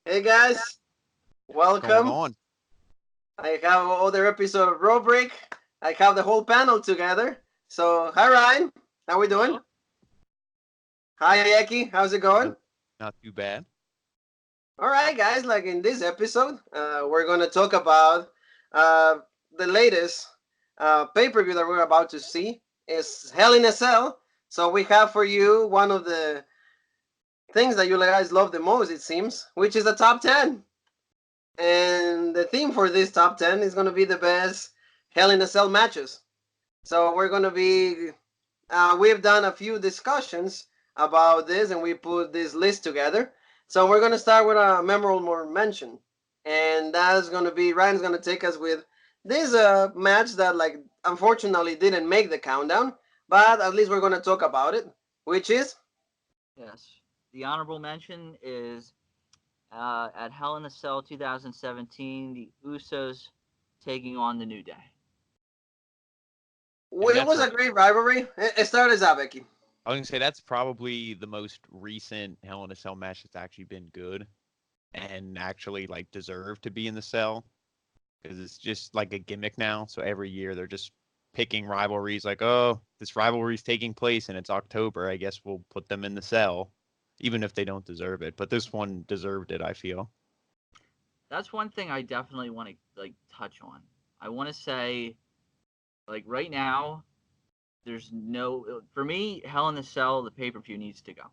Hey guys, What's going welcome. on? I have another episode of Road Break. I have the whole panel together. So, hi Ryan, how we doing? Hello. Hi Eki, how's it going? Not, not too bad. All right, guys. Like in this episode, we're gonna talk about uh, the latest pay-per-view that we're about to see. Is Hell in a Cell. So we have for you one of the things that you guys love the most, it seems, which is the top 10. And the theme for this top 10 is going to be the best Hell in a Cell matches. So we're going to be, we've done a few discussions about this and we put this list together. So we're going to start with a memorable mention. And that's going to be, Ryan's going to take us with this match that, like, unfortunately didn't make the countdown, but at least we're going to talk about it, which is, Yes. The honorable mention is at Hell in a Cell 2017, the Usos taking on the New Day. And it that's was a great rivalry. It started as Becky. I was gonna say that's probably the most recent Hell in a Cell match that's actually been good and actually like deserved to be in the cell because it's just like a gimmick now. So every year they're just picking rivalries like, oh, this rivalry's taking place and it's October. I guess we'll put them in the cell, even if they don't deserve it. But this one deserved it, I feel. That's one thing I definitely want to touch on. I want to say right now there's no for me Hell in a Cell the pay-per-view needs to go.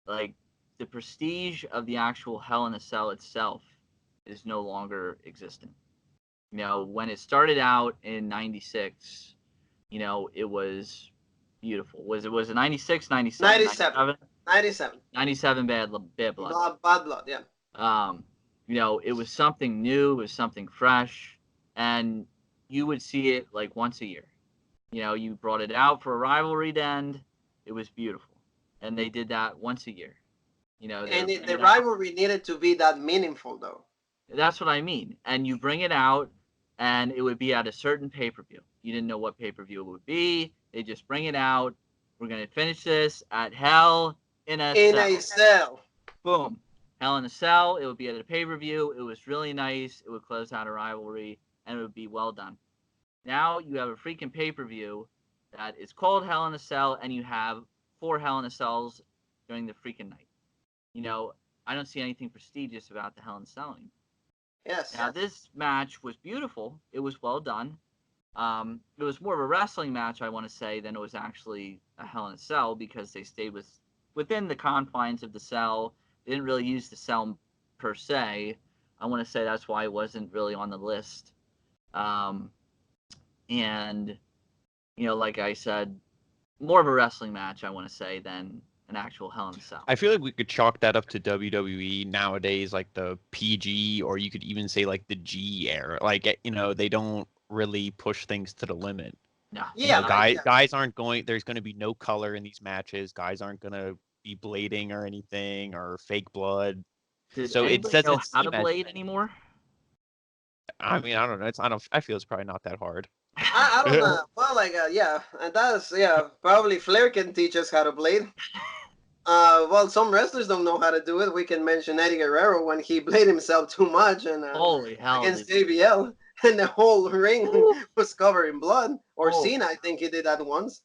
Like the prestige of the actual Hell in a Cell itself is no longer existent. When it started out in 96, it was beautiful. Was it 96, 97, 97. 97? 97. 97 bad blood. Bad blood, yeah. Um, it was something new, it was something fresh, and you would see it like once a year. You brought it out for a rivalry to end. It was beautiful. And they did that once a year. They And would bring the it out. rivalry needed to be that meaningful, though. That's what I mean. And you bring it out, and it would be at a certain pay per view. You didn't know what pay per view it would be. They just bring it out. We're gonna finish this at Hell in a In Cell. a cell. Boom. Hell in a Cell. It would be at a pay per view. It was really nice. It would close out a rivalry, and it would be well done. Now you have a freaking pay per view that is called Hell in a Cell, and you have 4 Hell in a Cells during the freaking night. You know, I don't see anything prestigious about the Hell in a Cell anymore. Yes. Now, this match was beautiful. It was well done. It was more of a wrestling match, I want to say, than it was actually a Hell in a Cell because they stayed within the confines of the cell. They didn't really use the cell per se. I want to say that's why it wasn't really on the list. Um, and like I said, more of a wrestling match, I want to say, than an actual Hell in a Cell. I feel like we could chalk that up to WWE nowadays, like the PG, or you could even say like the G era. Like they don't really push things to the limit. No, Yeah, like, Guys yeah. guys aren't going. There's going to be no color in these matches. Guys aren't going to be blading or anything or fake blood. did So it anybody know doesn't how seem to as. blade anymore? I mean, I don't know. It's I don't. I feel it's probably not that hard. I don't know. Well, like, yeah. And that's, yeah. Probably Flair can teach us how to blade. Well, some wrestlers don't know how to do it. We can mention Eddie Guerrero when he played himself too much and Holy hell! against JBL, and the whole ring was covered in blood. Or Oh, Cena, I think he did that once.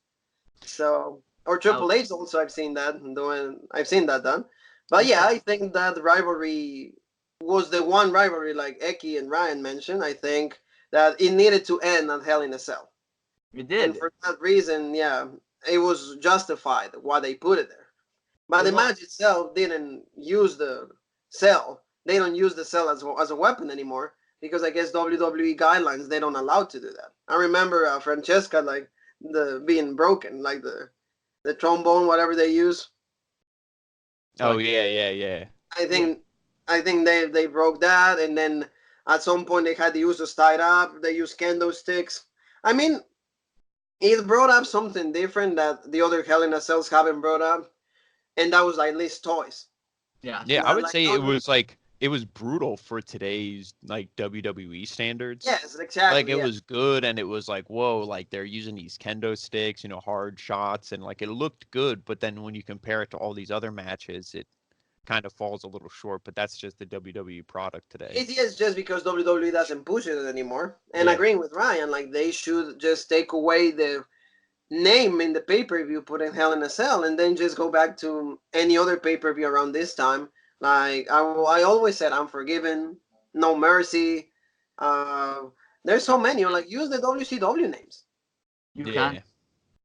So, or that Triple H also, I've seen that doing. I've seen that done. But you yeah, said I think that rivalry was the one rivalry, like Eki and Ryan mentioned. I think that it needed to end at Hell in a Cell, you and did. for that reason, yeah, it was justified why they put it there. But It the was. match itself didn't use the cell. They don't use the cell as a weapon anymore because I guess WWE guidelines they don't allow to do that. I remember Francesca like the being broken, like the trombone, whatever they use. Oh Like yeah, yeah, yeah. I yeah, think I think they broke that, and then at some point they had the usos tied up. They used kendo sticks. I mean, it brought up something different that the other Hell in a Cells haven't brought up, and that was at least toys. Yeah, yes. I Not would like say no, no, it was brutal for today's like WWE standards. yes, Like exactly, it yeah. was good and it was like, whoa, like they're using these kendo sticks, hard shots and like it looked good, but then when you compare it to all these other matches, it kind of falls a little short, but that's just the WWE product today. It is just because WWE doesn't push it anymore. And Yeah. agreeing with Ryan, like they should just take away the name in the pay-per-view, put in Hell in a Cell, and then just go back to any other pay-per-view around this time. Like I always said, Unforgiven, No Mercy. There's so many. Like use the WCW names. You Yeah. can.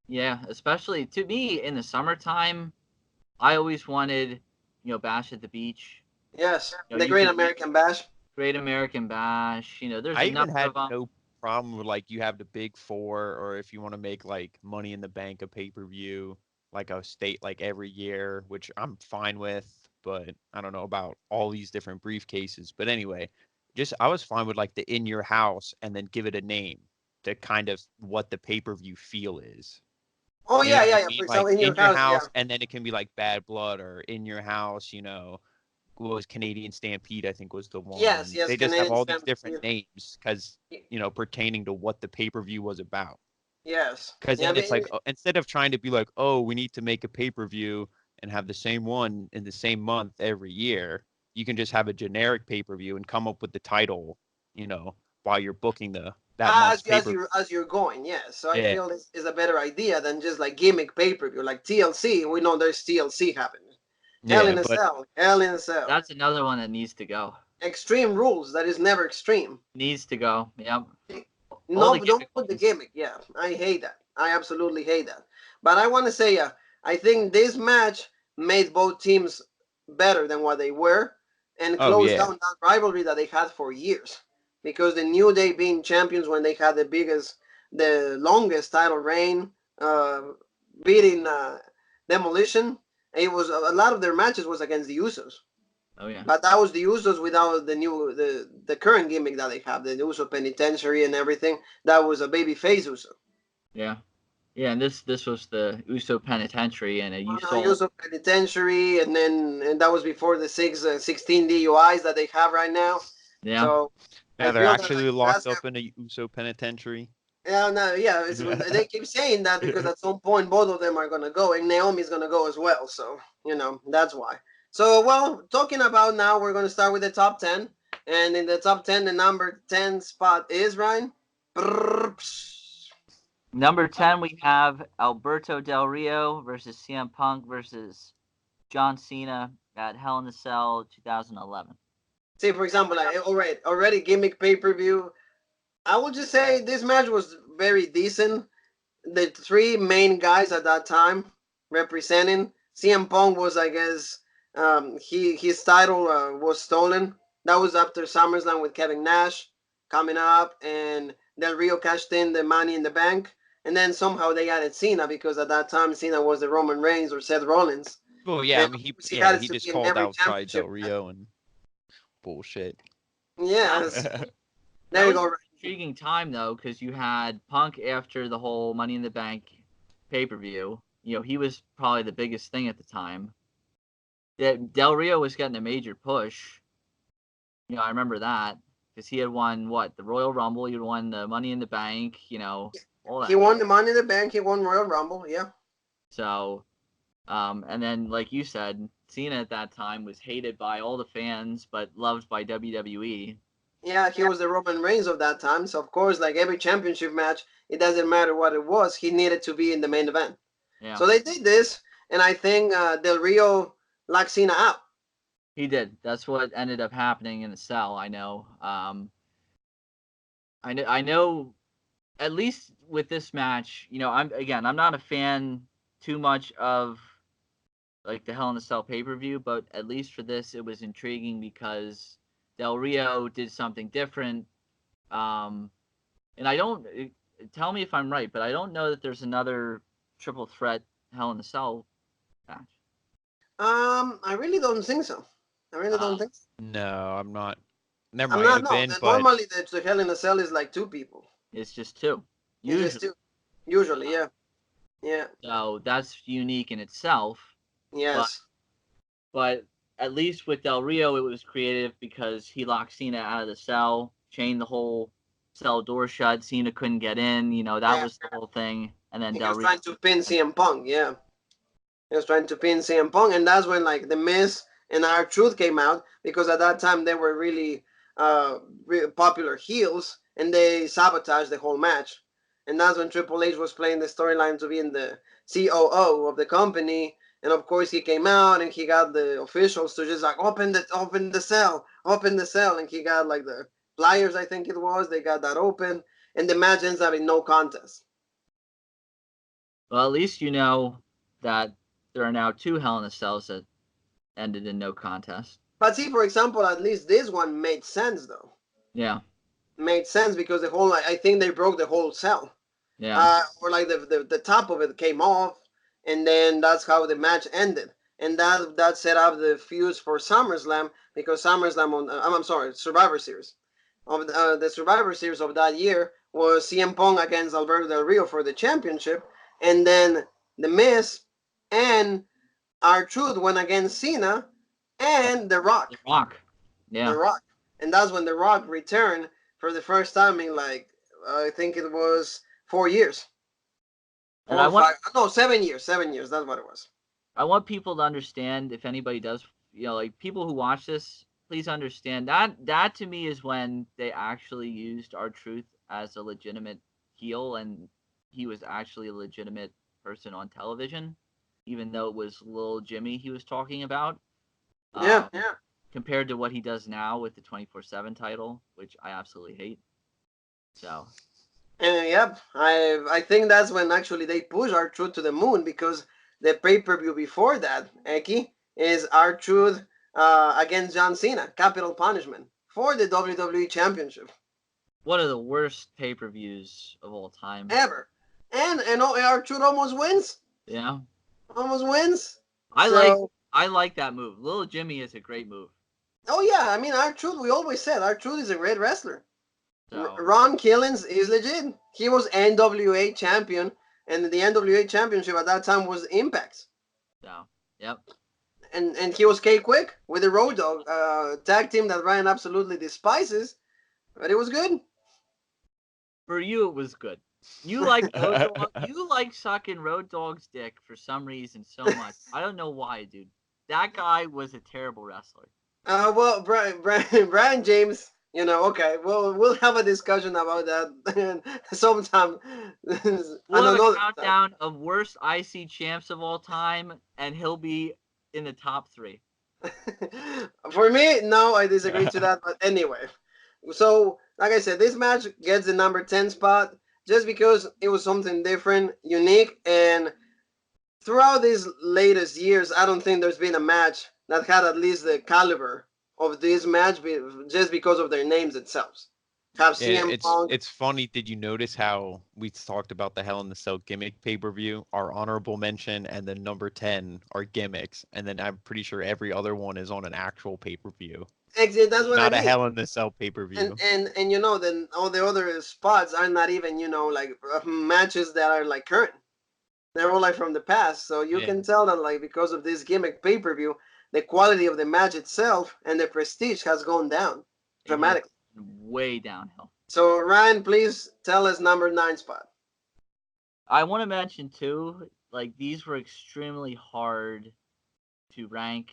Yeah, especially to me in the summertime, I always wanted, Bash at the Beach, Yes, You know, the you Great could- American Bash. Great American Bash. There's I a even number had of them. no problem with like you have the big four, or if you want to make like Money in the Bank a pay-per-view, like a state like every year, which I'm fine with, but I don't know about all these different briefcases. But anyway, just I was fine with like the in your house and then give it a name to kind of what the pay-per-view feel is. Oh You know yeah, what yeah, I yeah. mean? For example, Like in your house, yeah. and then it can be like Bad Blood or In Your House, what was Canadian Stampede, I think was the one. Yes, They just have Canadian all these Stampede. different names because, pertaining to what the pay-per-view was about. Yes. Because Yeah, then it's like, instead of trying to be like, oh, we need to make a pay-per-view and have the same one in the same month every year, you can just have a generic pay-per-view and come up with the title, while you're booking that month's pay-per-view. as you're going, yes. So I Yeah. feel this is a better idea than just like gimmick pay-per-view, like TLC. We know there's TLC happening. Hell in a Cell. Hell in a Cell. That's another one that needs to go. Extreme Rules. That is never extreme. Needs to go. Yep. No, the don't gimmick put the ones. gimmick. Yeah, I hate that. I absolutely hate that. But I want to say, I think this match made both teams better than what they were, and Oh, closed yeah. down that rivalry that they had for years. Because the New Day being champions when they had the longest title reign, beating Demolition, it was a lot of their matches was against the Usos. Oh yeah. But that was the Usos without the current gimmick that they have, the Uso Penitentiary and everything. That was a babyface Uso. Yeah. Yeah, and this was the Uso Penitentiary, and you saw Uso Penitentiary, and that was before the 16 DUIs that they have right now. Yeah. So Yeah, I they're feel that, actually like, locked that's up in a Uso penitentiary. Yeah, no, yeah. They keep saying that because at some point both of them are gonna go, and Naomi's gonna go as well. So that's why. So talking about now, we're gonna start with the top 10, and in the top 10, the number 10 spot is Ryan. Number 10, we have Alberto Del Rio versus CM Punk versus John Cena at Hell in a Cell 2011. See, for example, already gimmick pay-per-view. I would just say this match was very decent. The three main guys at that time representing CM Punk was, I guess, his title was stolen. That was after SummerSlam with Kevin Nash coming up, and Del Rio cashed in the Money in the Bank, and then somehow they added Cena because at that time Cena was the Roman Reigns or Seth Rollins. Well, yeah, I And mean, he had he to just be in called every out Del championship. Rio and bullshit. Yeah, That there you was go. an intriguing time though, because you had Punk after the whole Money in the Bank pay-per-view. He was probably the biggest thing at the time. That Del Rio was getting a major push. I remember that because he had won the Royal Rumble. He had won the Money in the Bank. All that. He won the Money in the Bank. He won Royal Rumble. Yeah. So, and then like you said, Cena at that time was hated by all the fans, but loved by WWE. Yeah, he was the Roman Reigns of that time. So, of course, like every championship match, it doesn't matter what it was, he needed to be in the main event. Yeah. So they did this, and I think Del Rio locked Cena out. He did. That's what ended up happening in the cell. I know. I know. At least with this match, I'm not a fan too much of like the Hell in a Cell pay-per-view, but at least for this, it was intriguing because Del Rio did something different. And I don't tell me if I'm right, but I don't know that there's another triple threat Hell in a Cell match. I really don't think so. I really don't think so. No, I'm not. There I'm might not. have No, been, but normally the Hell in a Cell is like two people. It's just two. It's just two. Usually, yeah. Yeah. So that's unique in itself. Yes. But at least with Del Rio, it was creative because he locked Cena out of the cell, chained the whole cell door shut. Cena couldn't get in. That was the whole thing. And then He Del was Rio trying to pin CM Punk. Yeah. He was trying to pin CM Punk, and that's when like The Miz and R-Truth came out because at that time they were really popular heels, and they sabotaged the whole match. And that's when Triple H was playing the storyline to be in the COO of the company. And of course, he came out and he got the officials to just like open the cell, and he got like the pliers, I think it was. They got that open, and the match ends up in no contest. Well, at least you know that there are now 2 Hell in a Cells that ended in no contest. But see, for example, at least this one made sense though. Yeah. Made sense because the whole, I think they broke the whole cell. Yeah. Or like the top of it came off, and then that's how the match ended. And that set up the fuse for SummerSlam, because SummerSlam on I'm sorry, Survivor Series of the Survivor Series of that year was CM Punk against Alberto Del Rio for the championship, and then The Miz and R-Truth went against Cena and The Rock. The Rock. Yeah. The Rock, and that's when The Rock returned for the first time in like I think it was 4 years. And I want 7 years. 7 years. That's what it was. I want people to understand, if anybody does, like people who watch this, please understand that to me is when they actually used R-Truth as a legitimate heel, and he was actually a legitimate person on television, even though it was Lil Jimmy he was talking about. Yeah. Compared to what he does now with the 24/7 title, which I absolutely hate. So. And yep, I think that's when actually they push R-Truth to the moon, because the pay-per-view before that, Eki, is R-Truth against John Cena, Capital Punishment, for the WWE Championship. One of the worst pay-per-views of all time. Ever. And R-Truth almost wins. Yeah. Almost wins. I like that move. Little Jimmy is a great move. Oh yeah, I mean R-Truth, we always said R-Truth is a great wrestler. So. Ron Killings is legit. He was NWA champion, and the NWA championship at that time was Impact. So, yep. And he was K-Quick with the Road Dogg tag team that Ryan absolutely despises, but it was good. For you, it was good. You like Road Dogg. You like sucking Road Dogg's dick for some reason so much. I don't know why, dude. That guy was a terrible wrestler. Well, Brian James, okay, well, we'll have a discussion about that sometime. We'll have a countdown of worst IC champs of all time, and he'll be in the top 3. For me, no, I disagree to that, but anyway. So, like I said, this match gets the number 10 spot just because it was something different, unique, and throughout these latest years, I don't think there's been a match that had at least the caliber of this match just because of their names itself. Have CM Punk. It's funny. Did you notice how we talked about the Hell in the Cell gimmick pay-per-view? Our honorable mention and then number 10 are gimmicks, and then I'm pretty sure every other one is on an actual pay-per-view. Exactly, that's what not I mean. A Hell in the Cell pay-per-view. And then all the other spots are not even like matches that are like current. They're all like from the past, so you can tell that like because of this gimmick pay-per-view, the quality of the match itself and the prestige has gone down dramatically. Way downhill. So Ryan, please tell us number 9 spot. I want to mention too, like these were extremely hard to rank.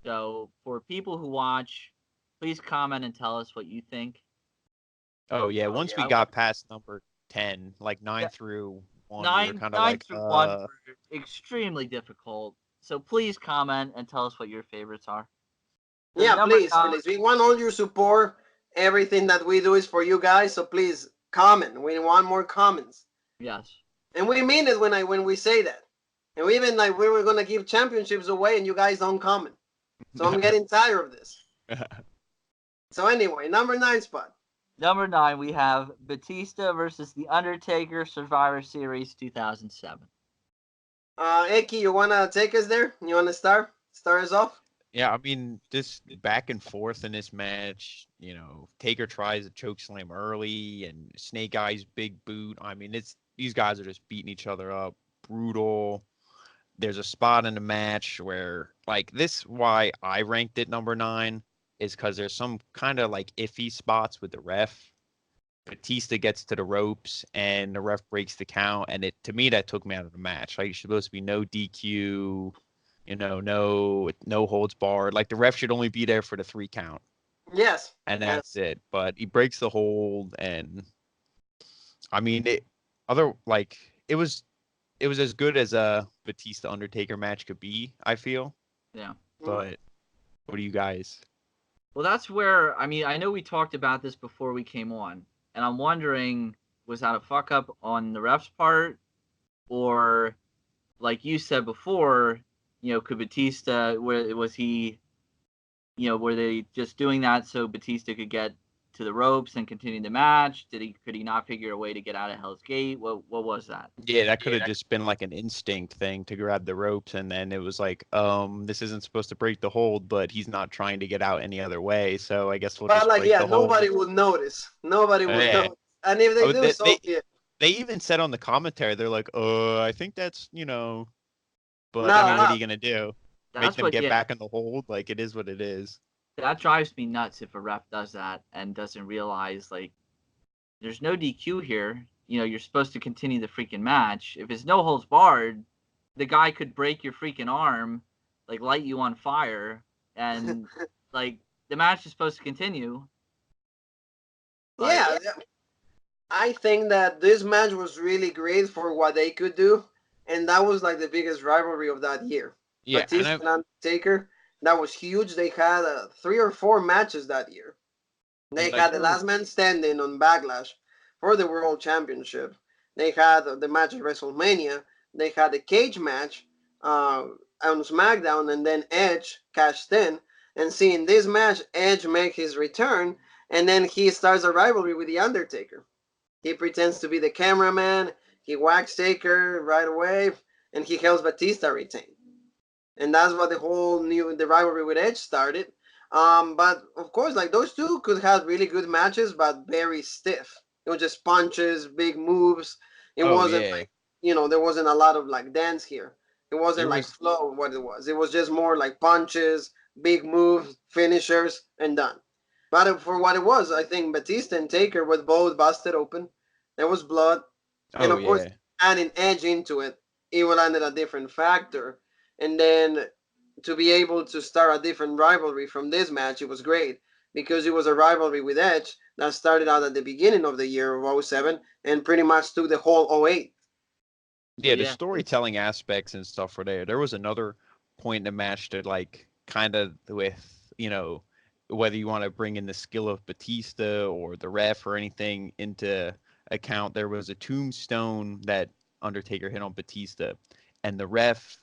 So for people who watch, please comment and tell us what you think. Oh yeah, once we got past number 10, like 9 through 1, 9 like, through 1 were extremely difficult. So please comment and tell us what your favorites are. So yeah, please. We want all your support. Everything that we do is for you guys, so please comment. We want more comments. Yes. And we mean it when we say that. And we even we were gonna give championships away, and you guys don't comment. So I'm getting tired of this. So anyway, number 9 spot. Number 9, we have Batista versus The Undertaker, Survivor Series 2007. Eki, you wanna take us there? You wanna start us off? Yeah, I mean, this back and forth in this match, Taker tries a chokeslam early and Snake Eyes big boot. I mean, these guys are just beating each other up, brutal. There's a spot in the match where why I ranked it number 9 is because there's some kind of like iffy spots with the ref. Batista gets to the ropes and the ref breaks the count, and to me that took me out of the match. Like, it's supposed to be no DQ. no holds barred. Like the ref should only be there for the 3 count, Yes, and that's yes. it. But he breaks the hold, and I mean it was as good as a Batista Undertaker match could be, I feel. Yeah. Mm. But what do you guys? Well, that's where I mean I know we talked about this before we came on, and I'm wondering was that a fuck up on the ref's part, or like you said before, could Batista was he, were they just doing that so Batista could get to the ropes and continue the match? Could he not figure a way to get out of Hell's Gate? What was that? Yeah, that could have just been like an instinct thing to grab the ropes, and then it was like, this isn't supposed to break the hold, but he's not trying to get out any other way, so I guess we'll But just like, break yeah, the hold. nobody would notice. Nobody would Yeah. notice. And if they Oh, do, they, so they be it. they even said on the commentary, they're like, I think that's, but I Not mean, what are allowed. you gonna do? Make That's them what, get yeah, back in the hold? Like it is what it is. that drives me nuts if a ref does that and doesn't realize like there's no DQ here. You're supposed to continue the freaking match. If it's no holds barred, the guy could break your freaking arm, like light you on fire, and like the match is supposed to continue. But Yeah, I think that this match was really great for what they could do, and that was like the biggest rivalry of that year. Yeah, and Batista and Undertaker, that was huge. They had 3 or 4 matches that year. They like had the there was Last Man Standing on Backlash for the World Championship. They had the match at WrestleMania. They had the cage match uh, on SmackDown, and then Edge cashed in. And seeing this match, Edge make his return, and then he starts a rivalry with the Undertaker. He pretends to be the cameraman. He whacks Taker right away, and he helps Batista retain. And that's what the rivalry with Edge started. But of course, like those two could have really good matches, but very stiff. It was just punches, big moves. It oh wasn't yeah. like there wasn't a lot of like dance here. It wasn't There like was flow what it was. It was just more like punches, big moves, finishers, and done. But for what it was, I think Batista and Taker were both busted open. There was blood, and oh of course, yeah. adding Edge into it, it will add a different factor. And then to be able to start a different rivalry from this match, it was great because it was a rivalry with Edge that started out at the beginning of the year of '07 and pretty much took the whole '08. but Yeah, the yeah, storytelling aspects and stuff were there. There was another point in the match that like kind of with, whether you want to bring in the skill of Batista or the ref or anything into account, there was a tombstone that Undertaker hit on Batista, and the ref,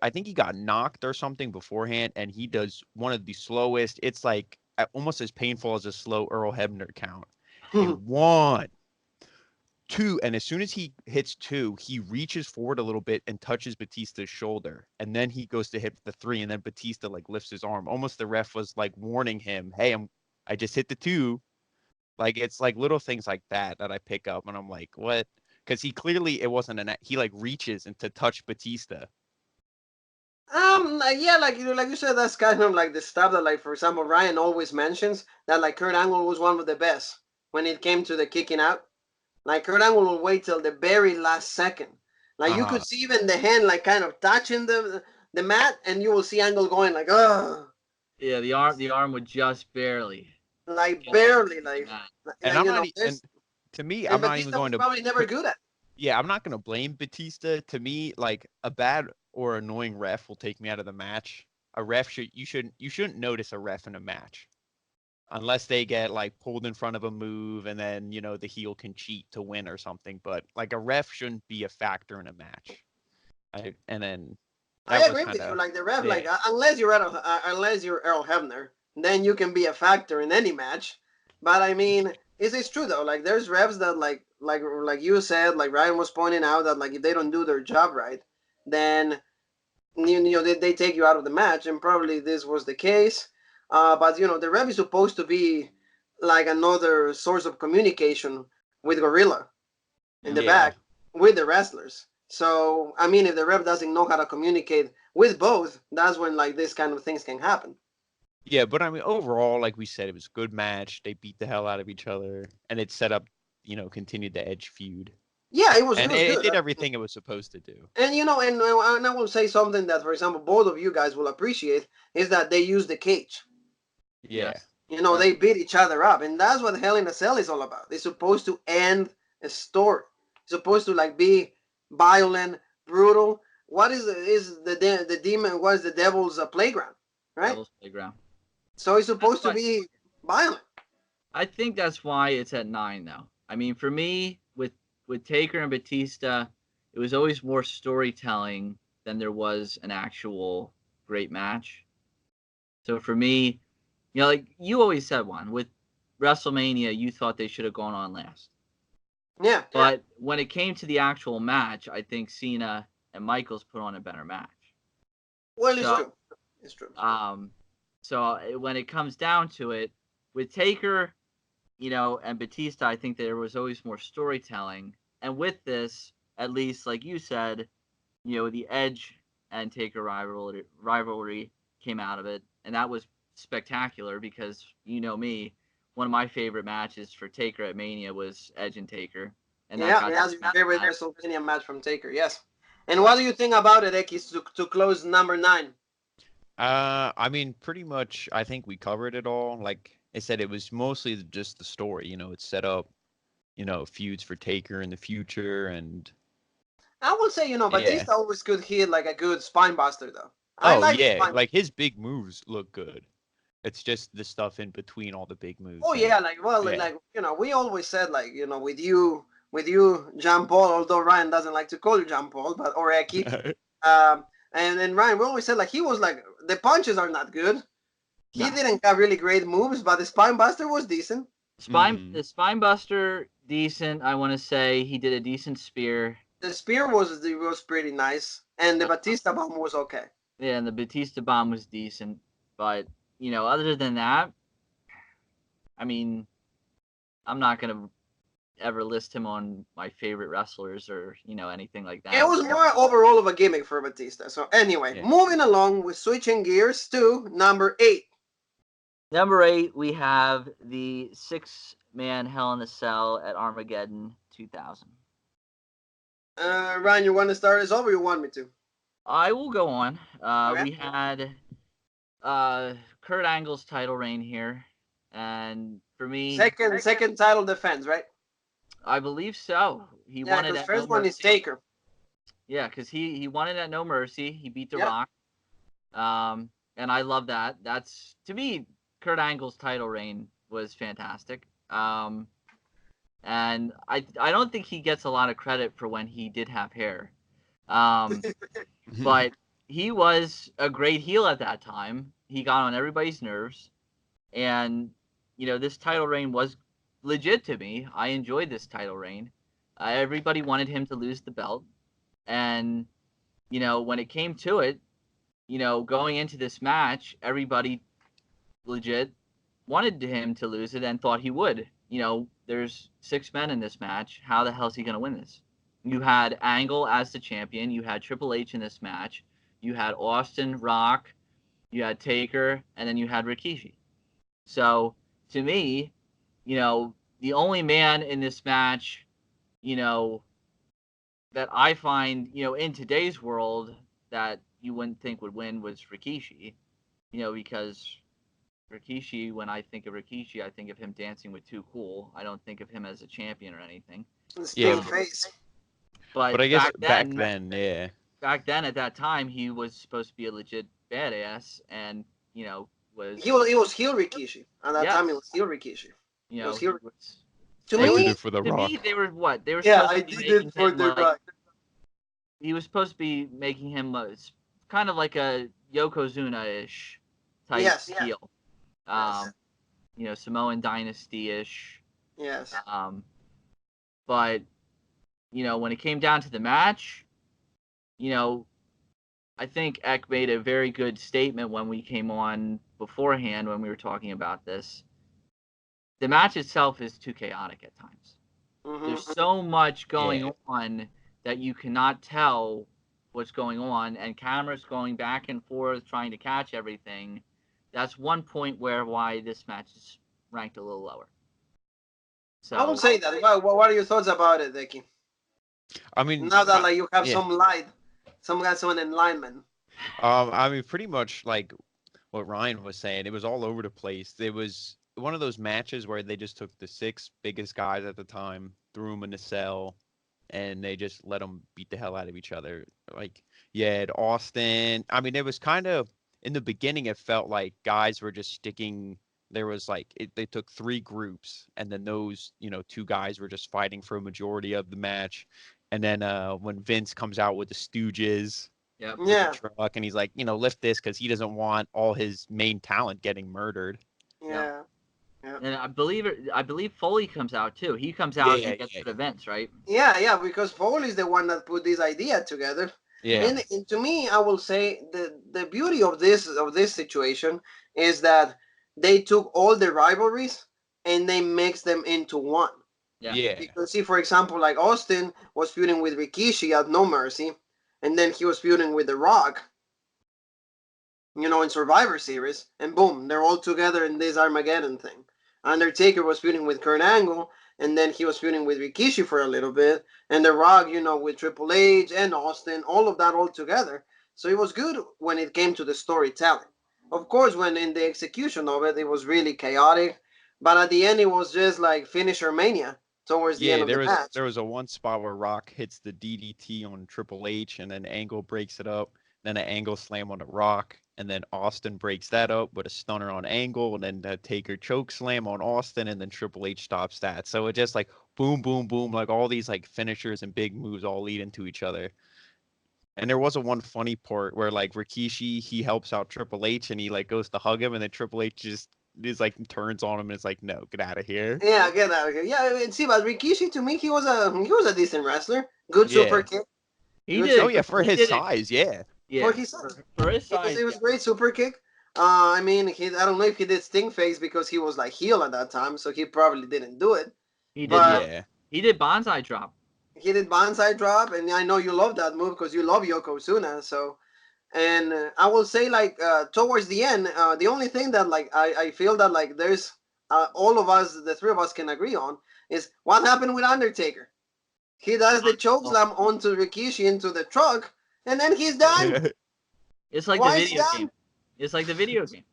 I think he got knocked or something beforehand, and he does one of the slowest. It's like almost as painful as a slow Earl Hebner count. And one, two, and as soon as he hits two, he reaches forward a little bit and touches Batista's shoulder, and then he goes to hit the three, and then Batista like lifts his arm. Almost the ref was like warning him, "Hey, I just hit the two." Like it's like little things like that I pick up, and I'm like, "What?" Because he clearly it wasn't he like reaches and to touch Batista. Yeah, like you said, that's kind of like the stuff that, like, for example, Ryan always mentions that like Kurt Angle was one of the best when it came to the kicking out. Like Kurt Angle will wait till the very last second. Like you Uh could see even the hand like kind of touching the mat, and you will see Angle going like, oh, yeah, the arm would just barely like get over barely, the mat. and I'm not and There's to me, and I'm not even Batista was going to probably never good at. yeah, I'm not gonna blame Batista. To me, like a bad or annoying ref will take me out of the match. A ref you shouldn't notice a ref in a match unless they get like pulled in front of a move and then the heel can cheat to win or something. But like a ref shouldn't be a factor in a match. And then I that was agree kind with you. of Like the ref, yeah. like unless you're Earl Hebner, then you can be a factor in any match. But I mean, it's true though. Like there's refs that like you said, like Ryan was pointing out that like if they don't do their job right, then they take you out of the match, and probably this was the case. But the ref is supposed to be like another source of communication with Gorilla in Yeah. the Yeah. back with the wrestlers. So I mean, if the ref doesn't know how to communicate with both, that's when like this kind of things can happen. Yeah, but I mean overall, like we said, it was a good match. They beat the hell out of each other and it set up, continued the Edge feud. Yeah, it and was it good. did everything it was supposed to do. And and I will say something that, for example, both of you guys will appreciate is that they use the cage. Yeah. Yes. They beat each other up, and that's what Hell in a Cell is all about. It's supposed to end a story. It's supposed to like be violent, brutal. What is the demon? What is the devil's playground, right? Devil's Playground. So it's That's supposed to why be violent. I think that's why it's at 9 though. I mean, for me, with Taker and Batista, it was always more storytelling than there was an actual great match. So for me, like you always said, one with WrestleMania, you thought they should have gone on last. Yeah. But when it came to the actual match, I think Cena and Michaels put on a better match. Well, it's So, true. It's true. So when it comes down to it, with Taker, and Batista, I think there was always more storytelling. And with this, at least, like you said, the Edge and Taker rivalry came out of it, and that was spectacular because me, one of my favorite matches for Taker at Mania was Edge and Taker, and that got That's your favorite match. WrestleMania match from Taker. Yes. And what do you think about it, X, to close number 9? I mean, pretty much, I think we covered it all. Like I said, it was mostly just the story. It's set up, feuds for Taker in the future, and I will say, yeah. Batista always could hit like a good spine buster, though. I Oh like yeah, like his big moves look good. It's just the stuff in between all the big moves. Oh yeah, like we always said, like, with you, Jean Paul. Although Ryan doesn't like to call you Jean Paul, but or Eki. And Ryan, we always said like he was like the punches are not good. He didn't have really great moves, but the spine buster was decent. The spine buster decent. I want to say he did a decent spear. The spear was pretty nice, and the Batista bomb was okay. Yeah, and the Batista bomb was decent, but other than that, I mean, I'm not gonna ever list him on my favorite wrestlers or anything like that. It was more overall of a gimmick for Batista. So anyway, moving along, we're switching gears to number 8. Number 8, we have the 6-man Hell in a Cell at Armageddon 2000. Ryan, you want to start us off, or you want me to? I will go on. Okay. We had Kurt Angle's title reign here, and for me, second title defense, right? I believe so. He won it at first No one Mercy. is Taker. Yeah, because he won it at No Mercy. He beat The Rock. And I love that. That's, to me, Kurt Angle's title reign was fantastic. And I don't think he gets a lot of credit for when he did have hair. But he was a great heel at that time. He got on everybody's nerves. And, this title reign was legit to me. I enjoyed this title reign. Everybody wanted him to lose the belt. And, when it came to it, going into this match, everybody legit wanted him to lose it and thought he would. There's 6 men in this match. How the hell is he going to win this? You had Angle as the champion. You had Triple H in this match. You had Austin, Rock. You had Taker. And then you had Rikishi. So, to me, the only man in this match, that I find, in today's world that you wouldn't think would win was Rikishi, because Rikishi, when I think of Rikishi, I think of him dancing with Too Cool. I don't think of him as a champion or anything. Yeah. Face. But I guess back then, yeah. Back then, at that time, he was supposed to be a legit badass, and was he was heel Rikishi at that time. He was heel Rikishi. To me, they were what? They were supposed to be making him like, he was supposed to be making him kind of like a Yokozuna-ish type heel. Samoan Dynasty-ish. Yes. But, when it came down to the match, I think Eck made a very good statement when we came on beforehand when we were talking about this. The match itself is too chaotic at times. Mm-hmm. There's so much going on that you cannot tell what's going on, and cameras going back and forth trying to catch everything. That's one point why this match is ranked a little lower. So I would say that. What are your thoughts about it, Deki? I mean, Now that like you have yeah. some light, some enlightenment. I mean, pretty much like what Ryan was saying. It was all over the place. It was one of those matches where they just took the six biggest guys at the time, threw them in the cell, and they just let them beat the hell out of each other. Like, yeah, at Austin. I mean, it was kind of in the beginning. It felt like guys were just sticking. There was like they took three groups, and then those two guys were just fighting for a majority of the match. And then when Vince comes out with the Stooges Yep. with the Yeah, truck, and he's like, lift this because he doesn't want all his main talent getting murdered. yeah, yeah, And I believe Foley comes out too. He comes Yeah, out yeah, and gets yeah, the events, right? yeah. Because Foley is the one that put this idea together. yeah, And to me, I will say the beauty of this situation is that they took all the rivalries and they mixed them into one. Yeah. yeah, Because see, for example, like Austin was feuding with Rikishi at No Mercy, and then he was feuding with The Rock, in Survivor Series, and boom, they're all together in this Armageddon thing. Undertaker was feuding with Kurt Angle, and then he was feuding with Rikishi for a little bit, and The Rock, with Triple H and Austin, all of that all together. So it was good when it came to the storytelling. Of course, when in the execution of it, it was really chaotic, but at the end, it was just like finisher mania towards the end yeah. of There the was match. there was a one spot where Rock hits the DDT on Triple H, and then Angle breaks it up. Then an Angle slam on the Rock, and then Austin breaks that up with a stunner on Angle, and then the Taker choke slam on Austin, and then Triple H stops that. So it just like boom, boom, boom, like all these like finishers and big moves all lead into each other. And there was a one funny part where like Rikishi he helps out Triple H and he like goes to hug him and then Triple H just is like turns on him and is like, no, get out of here. Yeah, get out of here. Yeah, and see, but Rikishi to me, he was a decent wrestler. Good super Yeah. kick. He Good did Oh it. yeah, super for He his did it. size, yeah. for Yeah. his size. For his It was size. it was Yeah. great super kick. I mean, I don't know if he did Sting face because he was like heel at that time, so he probably didn't do it. He did But not. Yeah. He did bonsai drop. he did Banzai drop, and I know you love that move because you love Yokozuna. So, and I will say like towards the end, the only thing that like I feel that like there's all of us, the three of us can agree on is what happened with Undertaker. He does the chokeslam onto Rikishi into the truck, and then he's done. It's like the Why is he video done? game. It's like the video game.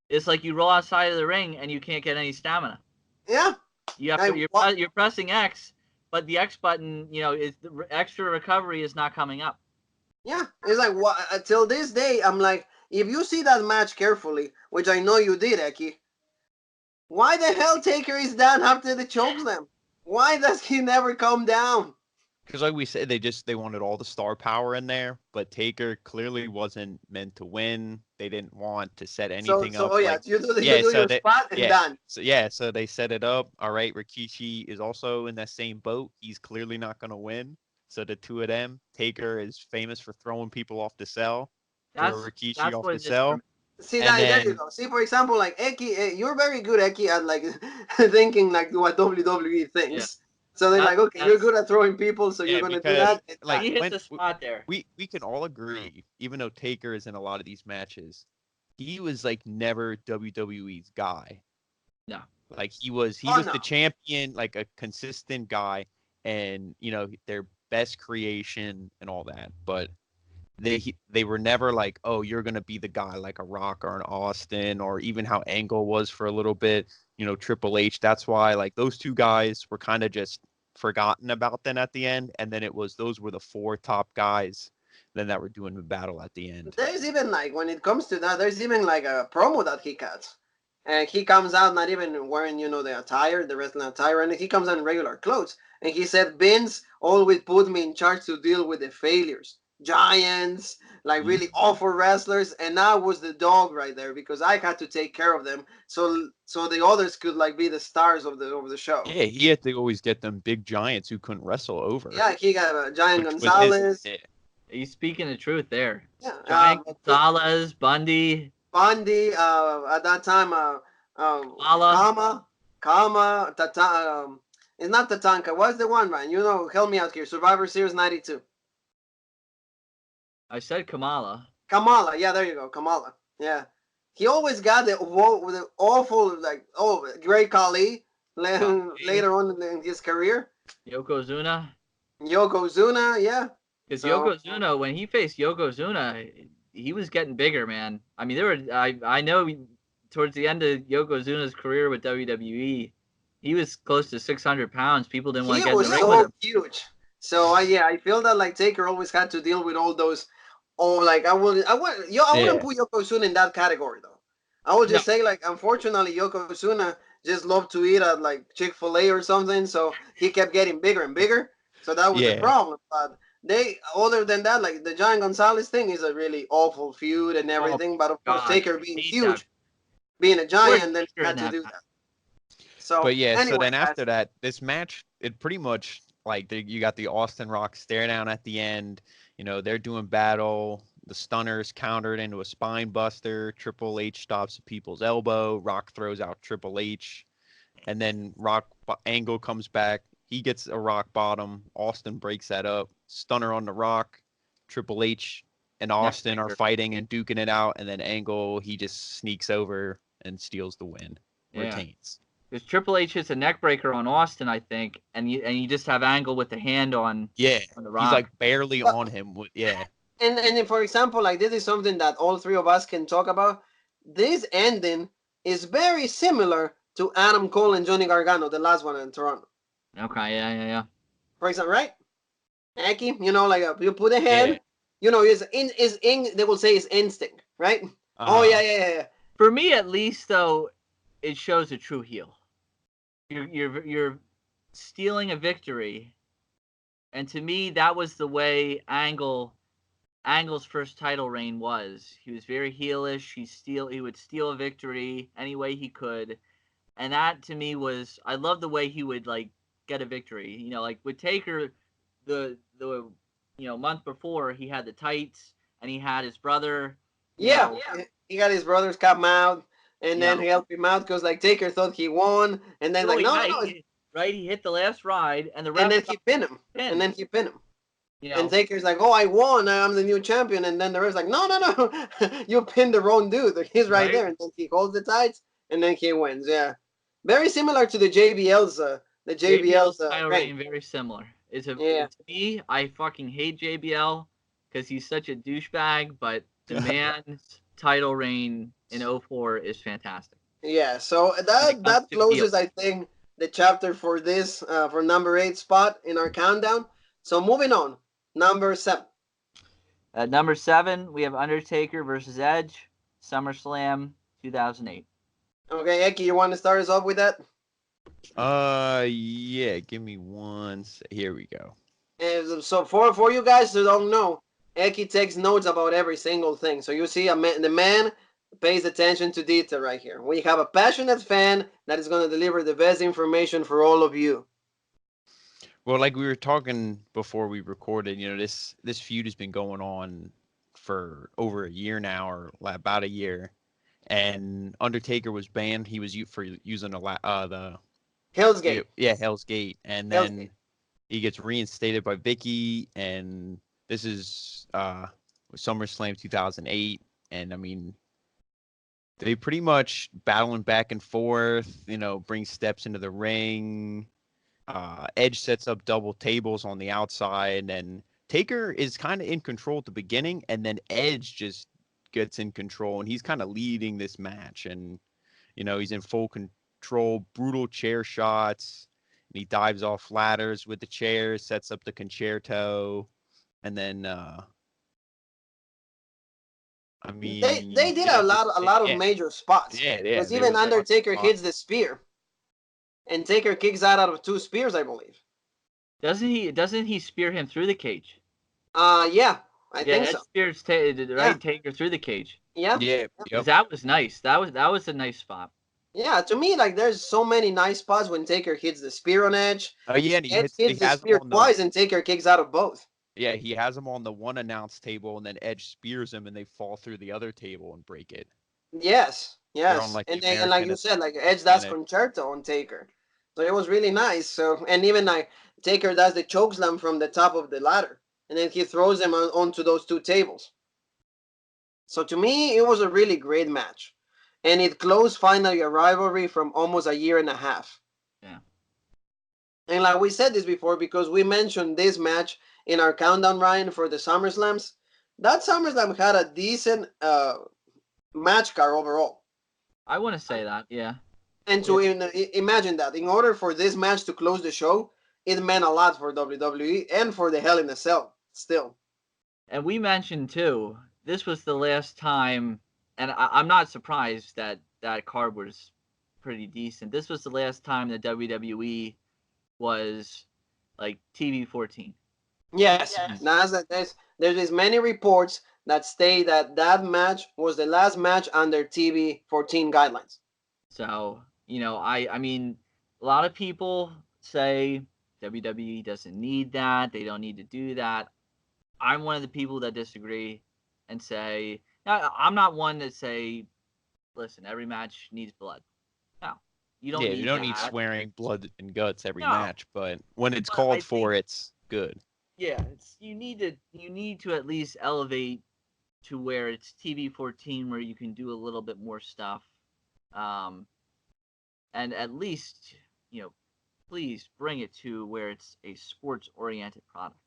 It's like you roll outside of the ring and you can't get any stamina. Yeah. You have to. You're pressing X, but the X button, is the extra recovery is not coming up. Yeah. It's like what until this day, I'm like, if you see that match carefully, which I know you did, Eki, why the hell Taker is down after the chokeslam? Why does he never come down? Because like we said, they wanted all the star power in there, but Taker clearly wasn't meant to win. They didn't want to set anything up Oh yeah, like you do yeah, your spot and yeah. done. So they set it up. All right, Rikishi is also in that same boat. He's clearly not gonna win. So the two of them, Taker is famous for throwing people off the cell, throw That's Rikishi that's off what the it is for cell, me. See and that there you then go. See for example, like Eki, you're very good Eki at like thinking like what WWE Yeah. thinks. So they're like, okay, you're good at throwing people, so you're yeah, gonna do because that. And like He hit when the spot there. we can all agree, even though Taker is in a lot of these matches, he was like never WWE's guy. No. Like he was Oh, the no. champion, like a consistent guy, and their best creation and all that. But they were never like, oh, you're gonna be the guy like a Rock or an Austin or even how Angle was for a little bit. Triple H. That's why like those two guys were kind of just forgotten about then at the end, and then those were the four top guys then that were doing the battle at the end. There's even like when it comes to that, there's even like a promo that he cuts. And he comes out not even wearing, the attire, the wrestling attire, and he comes out in regular clothes. And he said, Vince always put me in charge to deal with the failures. Giants, like really awful wrestlers, and I was the dog right there because I had to take care of them so the others could like be the stars of the show. Yeah, he had to always get them big giants who couldn't wrestle over. Yeah, he got Giant Which was Gonzalez. He's speaking the truth there. Yeah, Giant Gonzalez, Bundy, Bundy, at that time, Kamala. Kama, it's not Tatanka. What's the one, Ryan? Help me out here. Survivor Series 92. I said Kamala. Kamala, yeah, there you go. Kamala, yeah. He always got the awful, like, Great Khali later on in his career. Yokozuna. Yokozuna, yeah. Because So Yokozuna, when he faced Yokozuna, he was getting bigger, man. I mean, I know towards the end of Yokozuna's career with WWE, he was close to 600 pounds. People didn't want he to get in the was ring with so him. huge. So yeah, I feel that like Taker always had to deal with all those. Oh, like I wouldn't Yeah, put Yokozuna in that category though. I would No, just say like, unfortunately, Yokozuna just loved to eat at like Chick-fil-A or something, so he kept getting bigger and bigger. So that was the yeah. problem. But other than that, like the Giant Gonzalez thing is a really awful feud and oh everything. But of course, God, Taker I being hate that. huge, being a Poor giant, then he Taker in had to that do match. that. So But yeah, so anyway, then after guys, that, this match, it pretty much like you got the Austin Rock stare down at the end. You know, they're doing battle. The stunners countered into a spine buster. Triple H stops people's elbow. Rock throws out Triple H. And then Angle comes back. He gets a rock bottom. Austin breaks that up. Stunner on the Rock. Triple H and Austin are Neckbreaker. fighting and duking it out. And then Angle, he just sneaks over and steals the win. Yeah. Retains. Because Triple H hits a neck breaker on Austin, I think, and you just have Angle with the hand on Yeah, the he's Rock. like barely but on him. Yeah, and for example, like this is something that all three of us can talk about. This ending is very similar to Adam Cole and Johnny Gargano, the last one in Toronto. Okay, yeah. For example, right? Aki, like you put a yeah. hand, is in they will say it's instinct, right? Oh Uh, yeah. For me, at least, though, it shows a true heel. You're stealing a victory, and to me, that was the way Angle's first title reign was. He was very heelish. He would steal a victory any way he could, and that to me was I love the way he would like get a victory. Like with Taker, the month before he had the tights and he had his brother. Yeah, he got his brothers come out, and You then know, he helped him out because like Taker thought he won, and then no, like no, right. He hit the last ride, and the and ref then got he pinned him, and pinned. then he pinned him. You And know, Taker's like, "Oh, I won! I'm the new champion." And then the ref's like, "No, you pinned the wrong dude. He's right right? there." And then he holds the tights, and then he wins. Yeah, very similar to the JBL's JBL's title reign. reign very similar. Yeah, To me, I fucking hate JBL because he's such a douchebag, but the man's title reign in '04 is fantastic yeah. So when it comes that to heel. closes, I think, the chapter for this for number 8 spot in our countdown. So moving on, number 7. At number 7, we have Undertaker versus Edge, SummerSlam 2008. Okay, Eki, you want to start us off with that? yeah. Give me one. Here we go. So for you guys who don't know, Eki takes notes about every single thing. So you see, the man pays attention to detail right here. We have a passionate fan that is going to deliver the best information for all of you. Well, like we were talking before we recorded, this feud has been going on for over a year now, or about a year. And Undertaker was banned. He was for using the Hell's Gate. yeah, Hell's Gate, and Hell's then Gate. he gets reinstated by Vicky, and this is SummerSlam 2008, and I mean they pretty much battling back and forth. Bring steps into the ring. Edge sets up double tables on the outside, and Taker is kind of in control at the beginning, and then Edge just gets in control, and he's kind of leading this match, and he's in full control, brutal chair shots, and he dives off ladders with the chairs, sets up the concerto, and then I mean, They did a lot of major spots. yeah, Because there even was a lot of Undertaker spots. hits the spear, and Taker kicks out of 2 spears, I believe. Doesn't he spear him through the cage? Yeah, I think Edge so. spears Taker through the cage. Yeah. Yeah, yep. That was nice. That was a nice spot. Yeah, to me, like there's so many nice spots when Taker hits the spear on Edge. Oh yeah, and Edge he hits the has him spear on twice, and Taker kicks out of both. yeah, he has him on the one announce table, and then Edge spears him, and they fall through the other table and break it. Yes, They're on like and the and like you American said, like Edge does concerto on Taker, so it was really nice. So and even like Taker does the chokeslam from the top of the ladder, and then he throws him onto those 2 tables. So to me, it was a really great match, and it closed finally a rivalry from almost a year and a half. Yeah. And like we said this before, because we mentioned this match in our countdown, Ryan, for the SummerSlams. That SummerSlam had a decent match card overall. I want to say that, yeah. And to imagine that, in order for this match to close the show, it meant a lot for WWE and for the Hell in a Cell still. And we mentioned too, this was the last time, and I'm not surprised that that card was pretty decent. This was the last time that WWE was like TV 14. Yes, there's many reports that state that that match was the last match under TV 14 guidelines. So, I mean, a lot of people say WWE doesn't need that. They don't need to do that. I'm one of the people that disagree and say, now, I'm not one to say, listen, every match needs blood. No, you don't need you don't that. need swearing blood and guts every No. match, but when it's But called I for, think- it's good. Yeah, you need to at least elevate to where it's TV 14, where you can do a little bit more stuff, and at least please bring it to where it's a sports oriented product.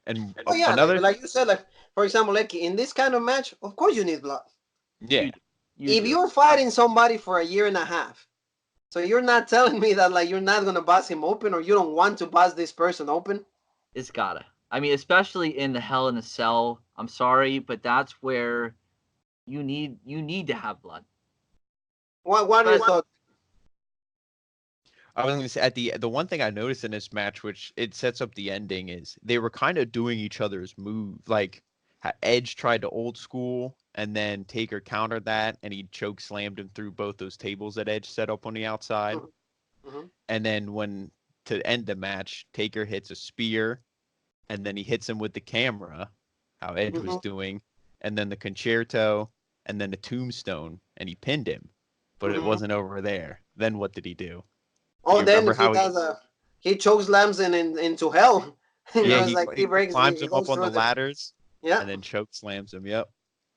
And Oh yeah, another, like you said, like for example, like in this kind of match, of course you need blood. yeah, If you're fighting somebody for a year and a half, so you're not telling me that like you're not gonna bust him open or you don't want to bust this person open. It's gotta. I mean, especially in the Hell in a Cell. I'm sorry, but that's where you need to have blood. What are your thoughts? I was going to say at the one thing I noticed in this match, which it sets up the ending, is they were kind of doing each other's move. Like Edge tried to old school, and then Taker countered that, and he choke slammed him through both those tables that Edge set up on the outside. Mhm. And then when to end the match, Taker hits a spear, and then he hits him with the camera, how Edge was doing, and then the concerto, and then the tombstone, and he pinned him. But it wasn't over there. Then what did he do? Oh, You then remember he how does he choke slams into hell. Yeah, It's like he breaks, climbs he him up goes on the through ladders yeah, and then choke slams him. Yep.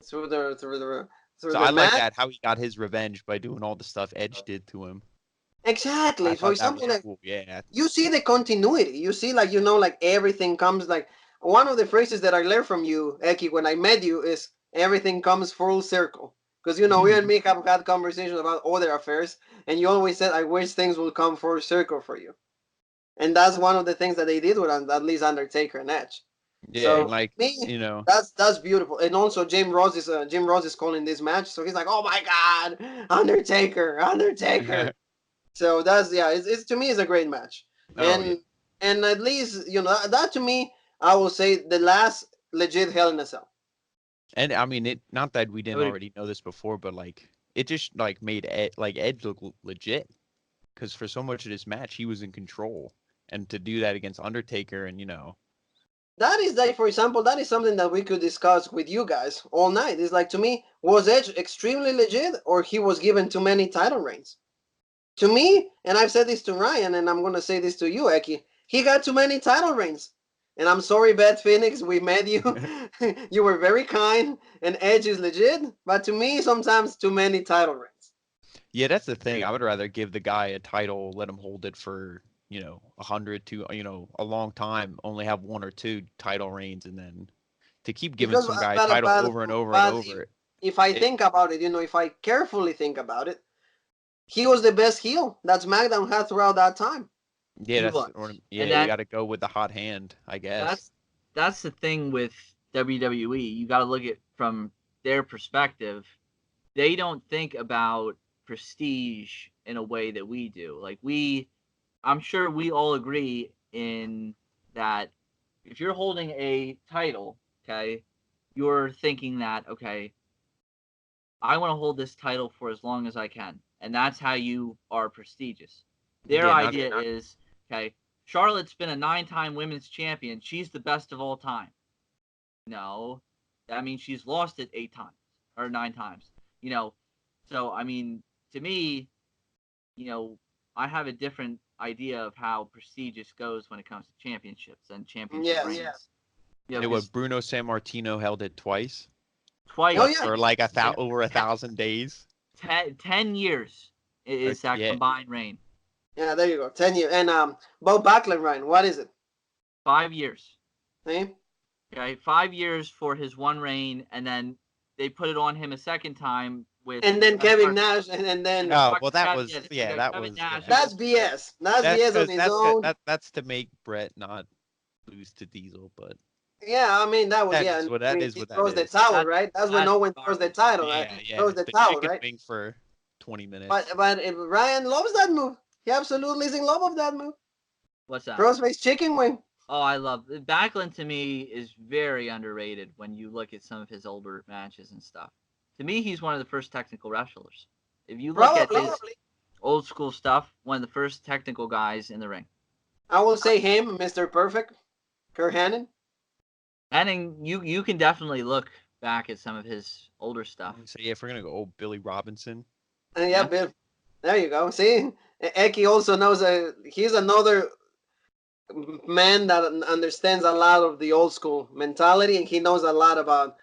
through the So I like mat. that how he got his revenge by doing all the stuff Edge did to him. Exactly. I For thought that was example, like cool. Yeah. you see the continuity. You see, like like everything comes like one of the phrases that I learned from you, Eki, when I met you is everything comes full circle. Because we and me have had conversations about other affairs, and you always said, "I wish things will come full circle for you." And that's one of the things that they did with at least Undertaker and Edge. Yeah, So and like me, that's beautiful. And also Jim Ross is calling this match, so he's like, "Oh my God, Undertaker, Undertaker." So that's it's to me it's a great match, and at least that to me I will say the last legit Hell in a Cell. And I mean it. Not that we didn't would- already know this before, but like it just like made Edge look legit. Because for so much of this match, he was in control, and to do that against Undertaker, and That is like, for example, that is something that we could discuss with you guys all night. It's like to me, was Edge extremely legit or he was given too many title reigns? To me, and I've said this to Ryan, and I'm gonna say this to you, Eki, he got too many title reigns. And I'm sorry, Beth Phoenix, we met you. You were very kind, and Edge is legit. But to me, sometimes too many title reigns. Yeah, that's the thing. I would rather give the guy a title, let him hold it for 100 to a long time, only have one or two title reigns, and then to keep giving some guy a title over and over and over. If I think about it, if I carefully think about it, he was the best heel that SmackDown had throughout that time. Yeah, you got to go with the hot hand, I guess. That's the thing with WWE. You got to look at from their perspective. They don't think about prestige in a way that we do. Like I'm sure we all agree in that if you're holding a title, okay, you're thinking that, okay, I want to hold this title for as long as I can. And that's how you are prestigious. Their idea is, okay, Charlotte's been a 9-time women's champion. She's the best of all time. No, that means she's lost it 8 times or 9 times. So I mean, to me, I have a different idea of how prestigious goes when it comes to championships and championship reigns. What Bruno Sammartino held it twice. Twice. For like over 1,000 days. 10 years is that combined reign. Yeah, there you go. 10 years. And Bo Backlund, Ryan, what is it? 5 years. Eh? Okay, 5 years for his one reign, and then they put it on him a second time with And then Bret Kevin Hart. Nash, and then Oh well, that Yeah, was they yeah, got that Kevin was Nash yeah. and that's Bret Hart. BS. That's That's BS on because his own. that's to make Brett not lose to Diesel, but Yeah, I mean that was that yeah. is And what I that mean is he what that throws the is. towel, That's right? That's when that's Owen throws the garbage. title, right? Yeah, Throws yeah. the The towel, chicken right? wing for 20 minutes. But Ryan loves that move. He absolutely is in love of that move. What's that? Crossface chicken wing. Oh, I love Backlund. To me, is very underrated when you look at some of his older matches and stuff. To me, he's one of the first technical wrestlers. If you look at Probably. his old school stuff, one of the first technical guys in the ring. I will say him, Mr. Perfect, Kurt Hannon. And then you can definitely look back at some of his older stuff. So yeah, if we're gonna go old Billy Robinson, And Yeah. Bill. There you go. See, Eki also knows he's another man that understands a lot of the old school mentality, and he knows a lot about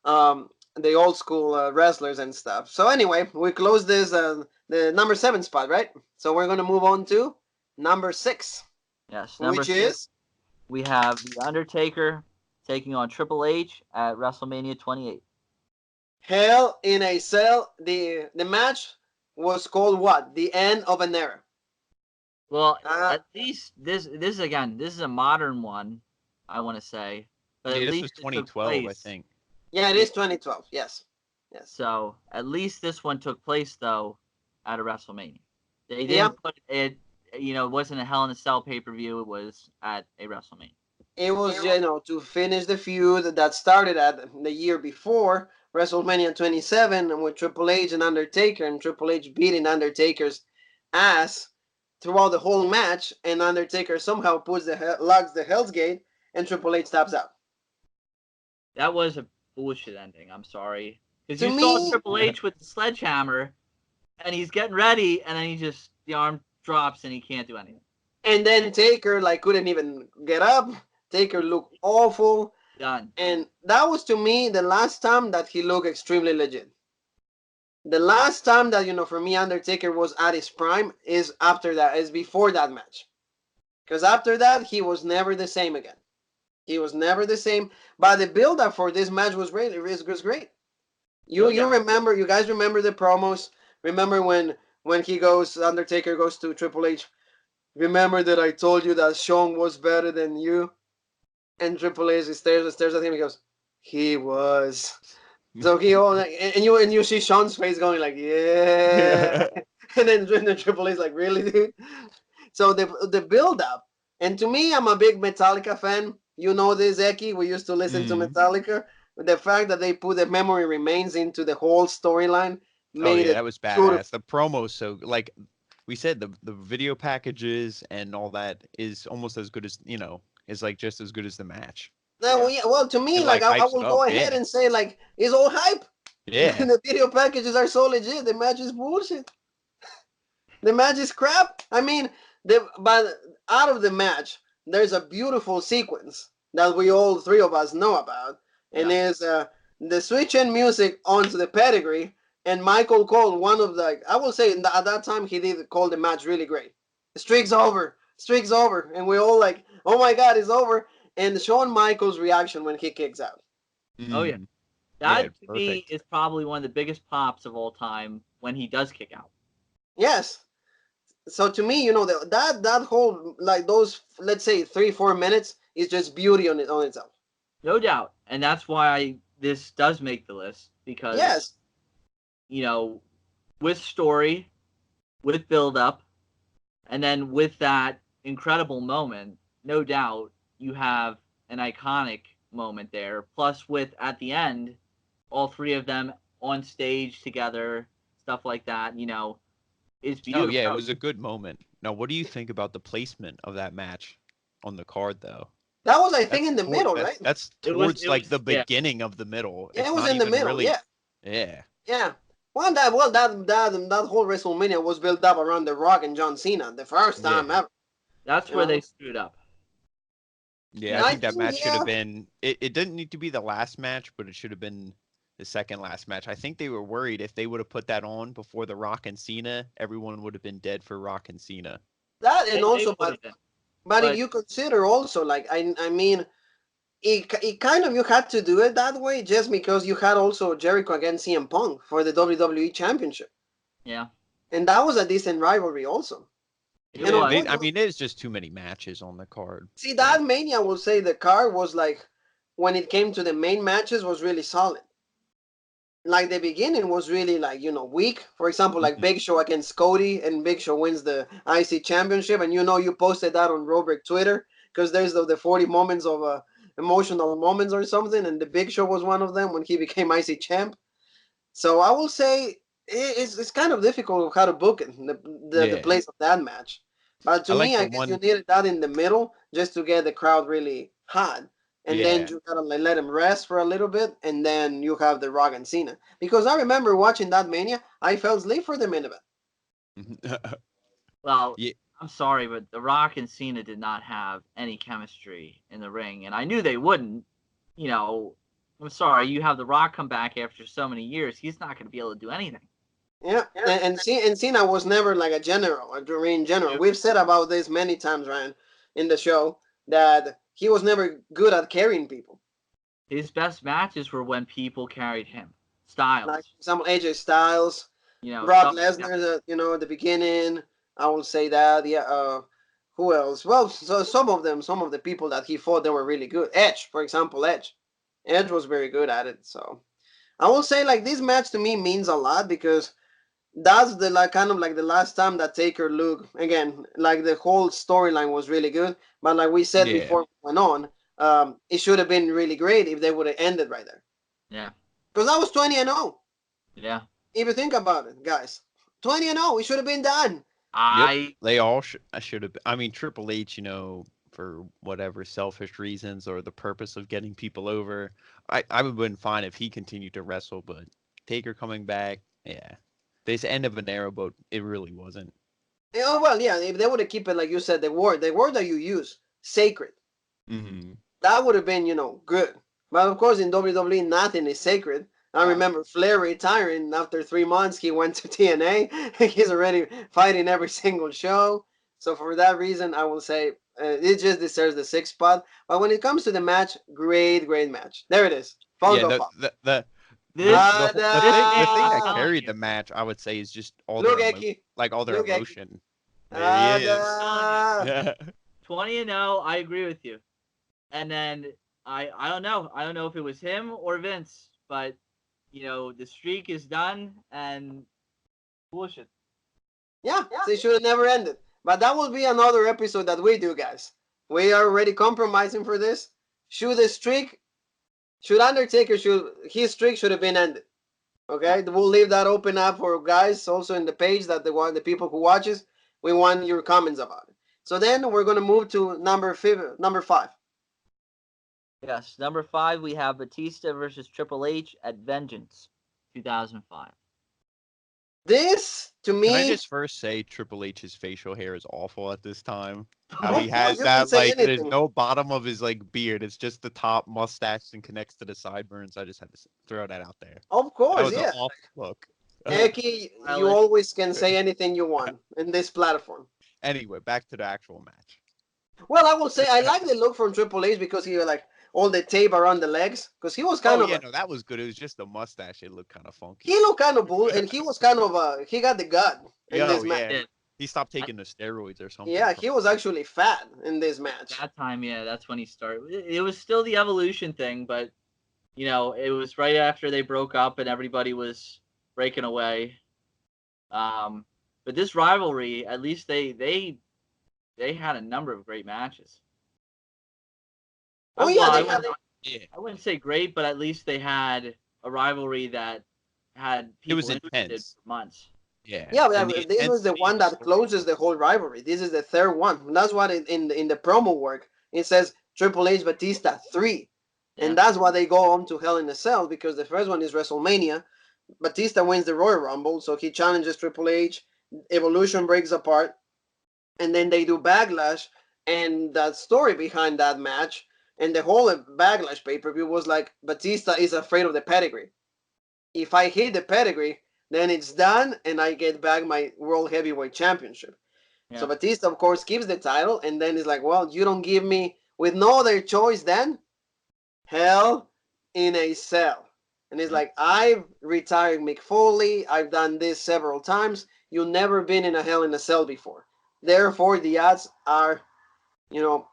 the old school wrestlers and stuff. So anyway, we close this the number 7 spot, right? So we're gonna move on to number 6, Yes, number which 6, is we have the Undertaker taking on Triple H at WrestleMania 28. Hell in a Cell. The match was called what? The End of an Era. Well, at least this is again, this is a modern one, I want to say, but yeah, at this least was it took 2012, I place. think. Yeah, it is 2012. Yes. Yes. So at least this one took place though at a WrestleMania. They Yeah. didn't put it, it wasn't a Hell in a Cell pay-per-view. It was at a WrestleMania. It was, to finish the feud that started at the year before WrestleMania 27 with Triple H and Undertaker, and Triple H beating Undertaker's ass throughout the whole match, and Undertaker somehow locks the Hell's Gate, and Triple H taps out. That was a bullshit ending. I'm sorry, because To you saw me, Triple H with the sledgehammer, and he's getting ready, and then the arm drops, and he can't do anything. And then Taker couldn't even get up. Taker looked awful. Done. And that was to me the last time that he looked extremely legit. The last time that for me Undertaker was at his prime is before that match. Because after that he was never the same again. He was never the same. But the build up for this match was great. It was great. You guys remember the promos? Remember when Undertaker goes to Triple H. Remember that I told you that Shawn was better than you? And Triple H stares at him and goes, he was. So and you see Shawn's face going yeah. And then Triple H really, dude? So the build up. And to me, I'm a big Metallica fan. You know this, Eki. We used to listen to Metallica. The fact that they put the Memory Remains into the whole storyline made it. That was badass. The promo, so we said, the video packages and all that is almost as good as is just as good as the match. Well, to me, I will go ahead and say it's all hype. Yeah. The video packages are so legit. The match is bullshit. The match is crap. I mean, but out of the match, there's a beautiful sequence that we all three of us know about, and is the switch in music onto the pedigree. And Michael Cole, one of I will say at that time he did call the match really great. The streak's over, and we all oh my god, it's over. And Shawn Michaels' reaction when he kicks out. Oh yeah, that to me is probably one of the biggest pops of all time when he does kick out. Yes. So to me, that whole those, let's say 3-4 minutes is just beauty on itself. No doubt, and that's why this does make the list, because yes, with story, with build up, and then with that incredible moment, no doubt you have an iconic moment there. Plus, with at the end, all three of them on stage together, stuff like that. It's beautiful. Oh yeah, it was a good moment. Now, what do you think about the placement of that match on the card, though? That was, I think, in the middle, right? That's towards the beginning of the middle. Yeah, it was in the middle. Really, yeah. Well, that whole WrestleMania was built up around The Rock and John Cena, the first time ever. That's where they screwed up. Yeah, I think that match should have been. It didn't need to be the last match, but it should have been the second last match. I think they were worried if they would have put that on before the Rock and Cena, everyone would have been dead for Rock and Cena. That and They also, would have been. but if But you consider also, like I mean, it kind of you had to do it that way just because you had also Jericho against CM Punk for the WWE Championship, yeah, and that was a decent rivalry also. it And Yeah, was. I unfortunately, mean, there's just too many matches on the card. see that Mania, I will say the card was like when it came to the main matches was really solid. Like the beginning was really like weak. For example, like Mhm. Big Show against Cody, and Big Show wins the IC Championship, and you posted that on Robert Twitter because there's the 40 moments of emotional moments or something, and the Big Show was one of them when he became IC champ. So I will say it's kind of difficult how to book it the Yeah, place of that match. But I to like me, the I guess you one. needed that in the middle just to get the crowd really hot. And then Yeah. you gotta let him rest for a little bit, and then you have the Rock and Cena. Because I remember watching that Mania, I fell asleep for the main event. Well, Yeah, I'm sorry, but The Rock and Cena did not have any chemistry in the ring, and I knew they wouldn't. You know, I'm sorry. You have The Rock come back after so many years. He's not going to be able to do anything. Yeah, and Cena was never like a general, a ring general. yep. We've said about this many times, Ryan, in the show that he was never good at carrying people. His best matches were when people carried him. Like Styles, some AJ Styles, Brock stuff like that. Lesnar, at the beginning. I will say that. Yeah. Who else? Well, so some of them, some of the people that he fought, they were really good. Edge, for example, Edge was very good at it. So I will say like this match to me means a lot because that's the like kind of like the last time that Taker looked again. Like the whole storyline was really good, but like we said Yeah. before we went on, it should have been really great if they would have ended right there Yeah, because that was 20-0. yeah. If you think about it, guys, 20-0, it should have been done. Yep. I They all should have. I mean, Triple H, for whatever selfish reasons or the purpose of getting people over, I would have been fine if he continued to wrestle, but Taker coming back, yeah. This end of an era, but it really wasn't. Oh well, yeah. If they would have keep it like you said, the word that you use, sacred, Hmm. that would have been good. But of course, in WWE, nothing is sacred. I no. remember Flair retiring after 3 months. He went to TNA. He's already fighting every single show. So for that reason, I will say it just deserves the sixth spot. But when it comes to the match, great, great match. There it is. Yeah, Funko Pop. This the thing that telling carried you. the match, I would say, is just all Look, their Eki. all their Look, Eki. emotion. There he is. Ada. 20-0. I agree with you. And then I don't know. I don't know if it was him or Vince, but the streak is done and bullshit. Yeah, they should have never ended. But that will be another episode that we do, guys. We are already compromising for this. Should the streak, should Undertaker, should his streak should have been ended. Okay, we'll leave that open up for guys also in the page that the people who watches. We want your comments about it. So then we're gonna move to number 5. Yes, number 5 we have Batista versus Triple H at Vengeance, 2005. This to Can I me, just first say Triple H's facial hair is awful at this time? How of he course has you can that say there's anything. no bottom of his beard. It's just the top mustache and connects to the sideburns. I just had to throw that out there. Of That course, was an yeah. awful look. Eki, you Stylish. always can say anything you want in this platform. Anyway, back to the actual match. Well, I will say I like the look from Triple H because he had like all the tape around the legs because he was kind Oh of yeah, no, that was good. It was just the mustache. It looked kind of funky. he looked kind of bull and he was kind of he got the gut in this Yo, match. yeah, he stopped taking the steroids or something. Yeah, he was actually fat in this match. That time, yeah, that's when he started. It was still the evolution thing, but it was right after they broke up and everybody was breaking away. But this rivalry, at least they had a number of great matches. Oh Well, yeah, I they had. wouldn't, Yeah, I wouldn't say great, but at least they had a rivalry that had it was people interested intense. for months. Yeah, Yeah, and the but this was the intensity one and the that story. closes the whole rivalry. This is the third one. That's what in the promo work it says Triple H Batista 3, Yeah. and that's why they go on to Hell in a Cell because the first one is WrestleMania. Batista wins the Royal Rumble, so he challenges Triple H. Evolution breaks apart, and then they do Backlash, and that story behind that match and the whole Backlash pay per view was like Batista is afraid of the pedigree. If I hit the pedigree, then it's done, and I get back my World Heavyweight Championship. So Yeah. Batista, of course, keeps the title, and then he's like, well, you don't give me, with no other choice then, Hell in a Cell. And he's Yeah. like, I've retired Mick Foley. I've done this several times. You've never been in a Hell in a Cell before. Therefore, the odds are, you know,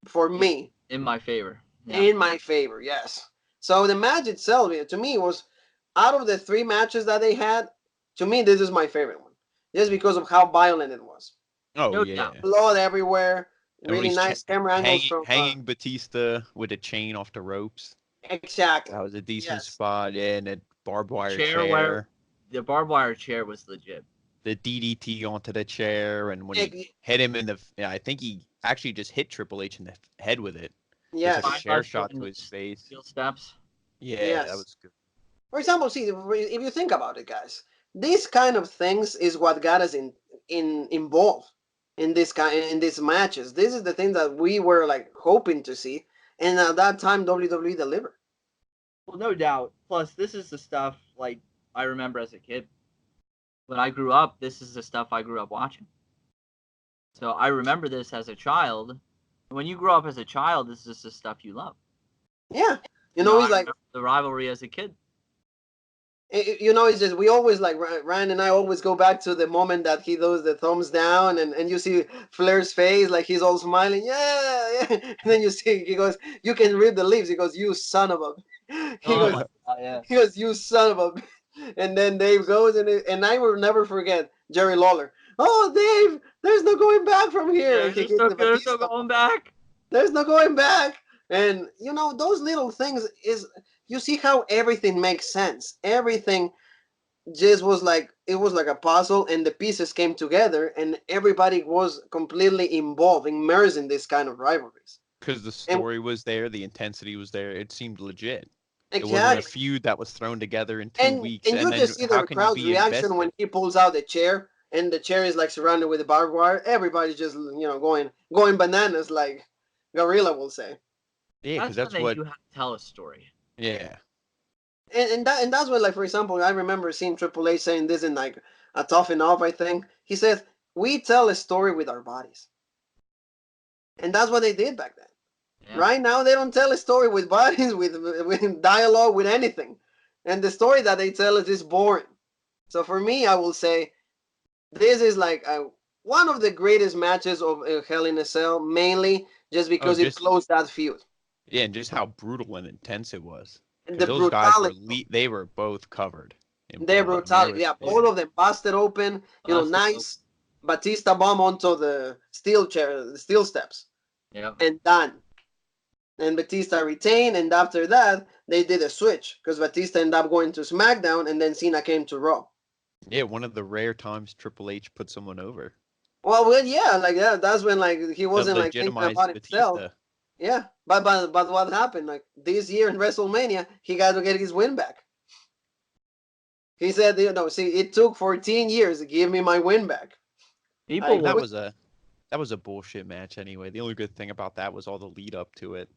for me, In my favor. Yeah. in my favor, yes. So the match itself, to me, was out of the three matches that they had, to me, this is my favorite one. Just because of how violent it was. Oh No yeah. doubt. Blood everywhere, And when really he's nice camera angles hanging from hanging Batista with a chain off the ropes. exactly. That was a decent Yes. spot. Yeah, and a barbed wire Chair wire. chair. The barbed wire chair was legit. The DDT onto the chair, and when he hit him in the, yeah, I think he actually just hit Triple H in the head with it. Yes. Just like a Fine chair wrestling shot to his face. Steel steps. Yeah, that Yes. was good. For example, see, if you think about it, guys, these kind of things is what got us involved in these matches. This is the thing that we were like hoping to see, and at that time WWE delivered. Well, no doubt. Plus, this is the stuff like I remember as a kid. When I grew up, this is the stuff I grew up watching. So I remember this as a child. When you grow up as a child, this is the stuff you love. Yeah, you know, he's I like, remember the rivalry as a kid. you know, it's just we always like Ryan and I always go back to the moment that he does the thumbs down, and you see Flair's face like he's all smiling, yeah, yeah. And then you see he goes, you can read the lips. He goes, you son of a. He Oh goes, my god, yeah. he goes, you son of a. And then Dave goes, and I will never forget Jerry Lawler. Oh, Dave, there's no going back from here. Yeah, And he there's hits no, the there's no Batista. going back. There's no going back. And you know those little things is you see how everything makes sense. Everything just was like it was like a puzzle, and the pieces came together, and everybody was completely involved, immersed in this kind of rivalries. Because the And story was there, the intensity was there. It seemed legit. It wasn't a exactly, feud that was thrown together in 2 weeks. and And you then just see how the can you crowd's be reaction when invested? he pulls out the chair, and the chair is like surrounded with the barbed wire. Everybody's just going bananas, like Gorilla will say. Yeah, because That's when that's what. you have to tell a story. Yeah. And that's what, like, for example, I remember seeing Triple H saying this in like a Tough Enough, I think. He says, we tell a story with our bodies. And that's what they did back then. Yeah. Right now, they don't tell a story with bodies, with dialogue, with anything. And the story that they tell is just boring. So for me, I will say this is like one of the greatest matches of Hell in a Cell, mainly just Oh, because it just closed that feud. yeah, and just how brutal and intense it was. And Because the those guys were brutality. they were both covered in Their blood. And there brutality. was Yeah, both of them busted open. Busted Nice Batista bomb onto the steel chair, the steel steps, Yeah. and done. And Batista retained, and after that, they did a switch because Batista ended up going to SmackDown, and then Cena came to Raw. Yeah, one of the rare times Triple H put someone over Well, yeah, like that's when like he to wasn't like thinking legitimize about himself. Batista. Yeah, but what happened? Like this year in WrestleMania, he got to get his win back. He said, see, it took 14 years to give me my win back. People And that will, was a bullshit match anyway. The only good thing about that was all the lead up to it.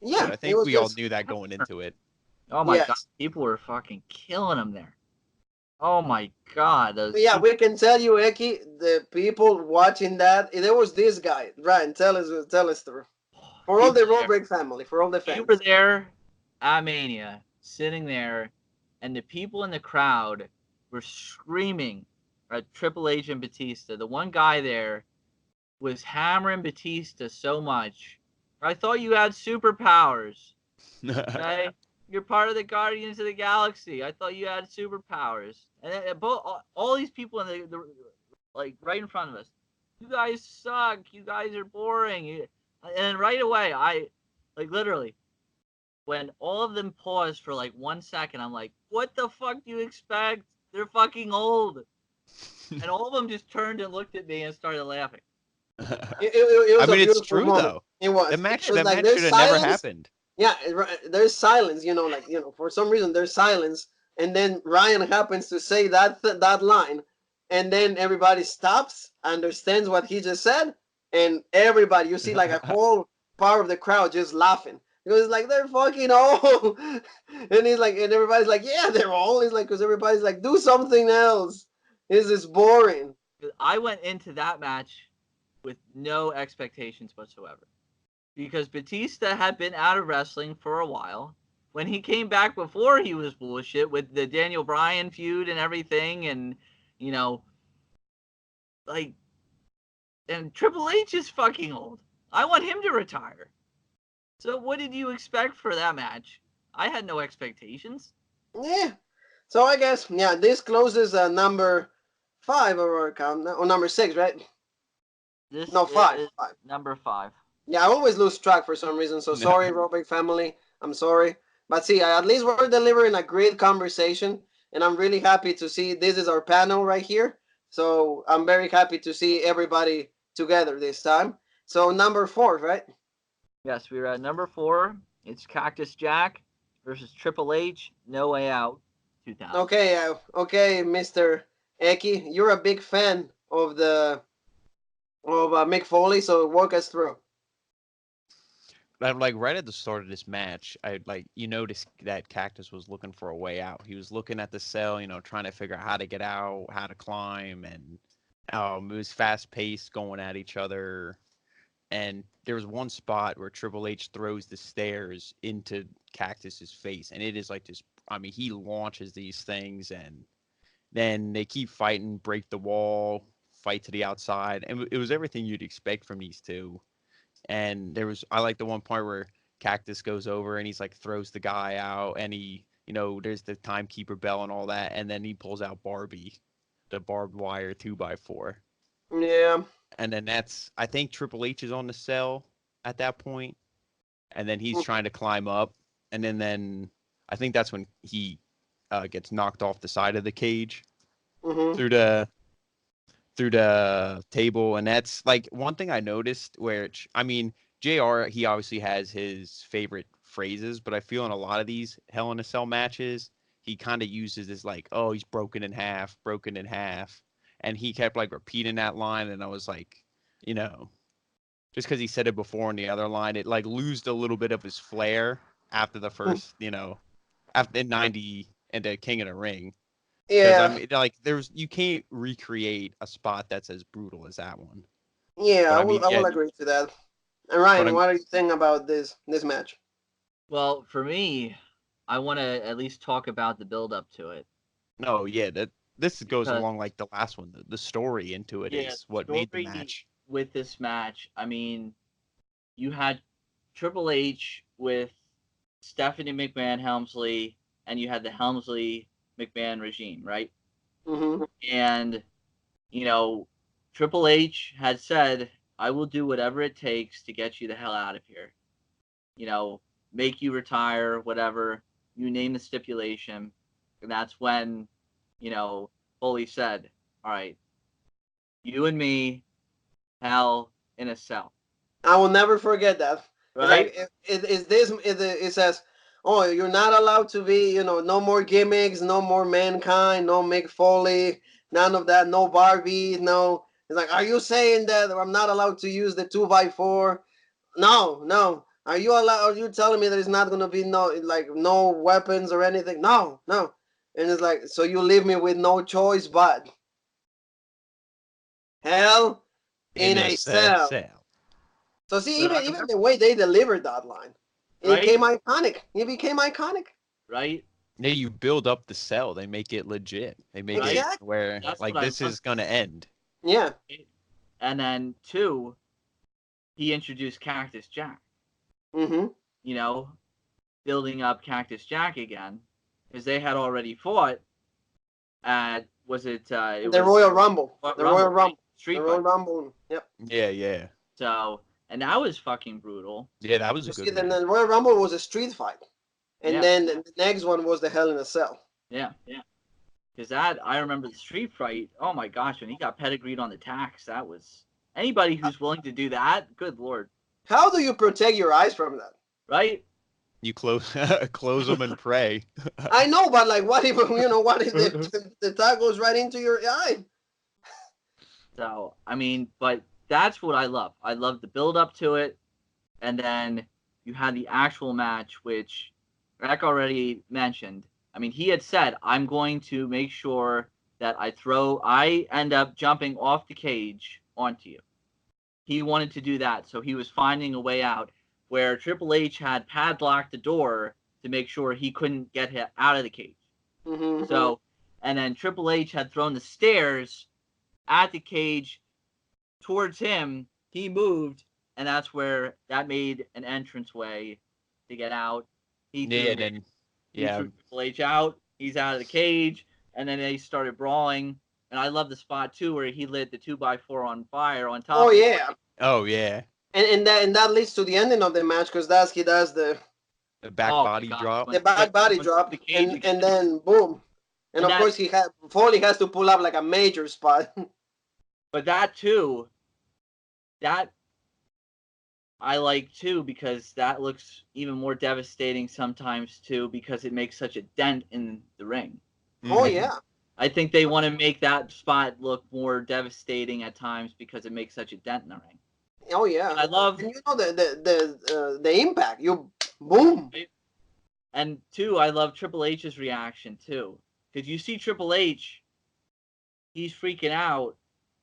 Yeah, But I it think was we all just knew that going into it. oh my god, yes. people were fucking killing him there. Oh my god, those But yeah, we can tell you, Eki, the people watching that. There was this guy, Ryan. Tell us through. For all the people there. Robrick family, for all the We fans. were there at Mania, sitting there, and the people in the crowd were screaming at Triple H and Batista. The one guy there was hammering Batista so much. I thought you had superpowers. Okay? You're part of the Guardians of the Galaxy. I thought you had superpowers. And then, all these people in the like right in front of us. You guys suck. You guys are boring. And then right away, I like literally when all of them paused for like 1 second, I'm like, what the fuck do you expect? They're fucking old. And all of them just turned and looked at me and started laughing. It was I a mean, it's beautiful true moment. though. It was. The match, It was the like match there's should have never silence. happened. Yeah, there's silence. For some reason there's silence, and then Ryan happens to say that line, and then everybody stops, understands what he just said, and everybody you see like a whole part of the crowd just laughing. Because like they're fucking old, and he's like, and everybody's like, yeah, they're old. He's like, because everybody's like, do something else. This is boring. I went into that match with no expectations whatsoever because Batista had been out of wrestling for a while. When he came back before, he was bullshit with the Daniel Bryan feud and everything, and you know, like, and Triple H is fucking old. I want him to retire. So what did you expect for that match? I had no expectations. Yeah. So I guess yeah, this closes number 5 of our count, or number 6, right? This No, 5. is 5. number 5. Yeah, I always lose track for some reason. So No. sorry, Robert family. I'm sorry. But see, at least we're delivering a great conversation. And I'm really happy to see this is our panel right here. So I'm very happy to see everybody together this time. So number 4, right? Yes, we were at number 4. It's Cactus Jack versus Triple H. No Way Out. 2000. Okay, Mr. Eki, you're a big fan of Mick Foley, so walk us through. Like right at the start of this match, I like you noticed that Cactus was looking for a way out. He was looking at the cell, trying to figure out how to get out, how to climb, and it was fast paced, going at each other. And there was one spot where Triple H throws the stairs into Cactus's face, and it is like this. I mean, he launches these things, and then they keep fighting, break the wall, fight to the outside, and it was everything you'd expect from these two. And I like the one part where Cactus goes over and he's like throws the guy out, and there's the timekeeper bell and all that, and then he pulls out Barbie, the barbed wire 2x4. Yeah. And then I think Triple H is on the cell at that point, and then he's trying to climb up, and then I think that's when he gets knocked off the side of the cage through the table. And that's like one thing I noticed I mean, JR, he obviously has his favorite phrases, but I feel in a lot of these Hell in a Cell matches, he kind of uses this like, oh, he's broken in half, and he kept like repeating that line, and I was like, just because he said it before in the other line, it like lost a little bit of his flair after the first, after 90 and the King of the Ring. Because Yeah. I mean, like, you can't recreate a spot that's as brutal as that one. Yeah, But I I mean, will yeah, agree to that. And but Ryan, I'm what do you think about this match? Well, for me, I want to at least talk about the build up to it. no, yeah, this goes Because, along like the last one. The story into it yeah, is what made the story match. with this match, I mean, you had Triple H with Stephanie McMahon Helmsley, and you had the Helmsley McMahon regime, right? Mm-hmm. And, Triple H had said, I will do whatever it takes to get you the hell out of here. Make you retire, whatever. You name the stipulation. And that's when, Foley said, all right, you and me, Hell in a Cell. I will never forget that. Right? It says, oh, you're not allowed to be, no more gimmicks, no more Mankind, no Mick Foley, none of that, no Barbie, no. It's like, are you saying that I'm not allowed to use the 2x4? No. Are you telling me that it's not gonna be no weapons or anything? No. And it's like, so you leave me with no choice but Hell in a Cell. So see, even the way they delivered that line, it Right? became iconic. It became iconic. Right? Yeah, you build up the cell. They make it legit. They make it Exactly. where That's like what I this love. is gonna end. Yeah. And then 2, he introduced Cactus Jack. Mm-hmm. Building up Cactus Jack again, because they had already fought at The Royal Rumble. The Royal Rumble. Street The Royal fight. Rumble. Yep. Yeah. So, and that was fucking brutal. Yeah, that was a You see, good then match. the Royal Rumble was a street fight, and Yeah. then the next one was the Hell in a Cell. Yeah. Because I remember the street fight. Oh my gosh, when he got pedigreed on the tax, that was anybody who's willing to do that. Good lord. How do you protect your eyes from that? Right? You close them and pray. I know, but like, what if the tag goes right into your eye? So, I mean, but that's what I love. I love the build up to it, and then you had the actual match, which Rack already mentioned. I mean, he had said, I'm going to make sure that I end up jumping off the cage onto you. He wanted to do that, so he was finding a way out where Triple H had padlocked the door to make sure he couldn't get him out of the cage. Mm-hmm. So, and then Triple H had thrown the stairs at the cage towards him. He moved, and that's where that made an entranceway to get out. He Yeah, threw yeah. Triple H out. He's out of the cage, and then they started brawling. And I love the spot too where he lit the 2x4 on fire on top. Oh of the yeah, cage. Oh yeah. and that leads to the ending of the match because he does the back Oh my body God, drop. when the back body when drop, the cage again. and then boom, and of that- course Foley has to pull up like a major spot. But that too, that I like too because that looks even more devastating sometimes too because it makes such a dent in the ring. Oh Mhm. yeah, I think they want to make that spot look more devastating at times because it makes such a dent in the ring. oh yeah. I love, And you know the impact. You boom. and two, I love Triple H's reaction too because you see Triple H, he's freaking out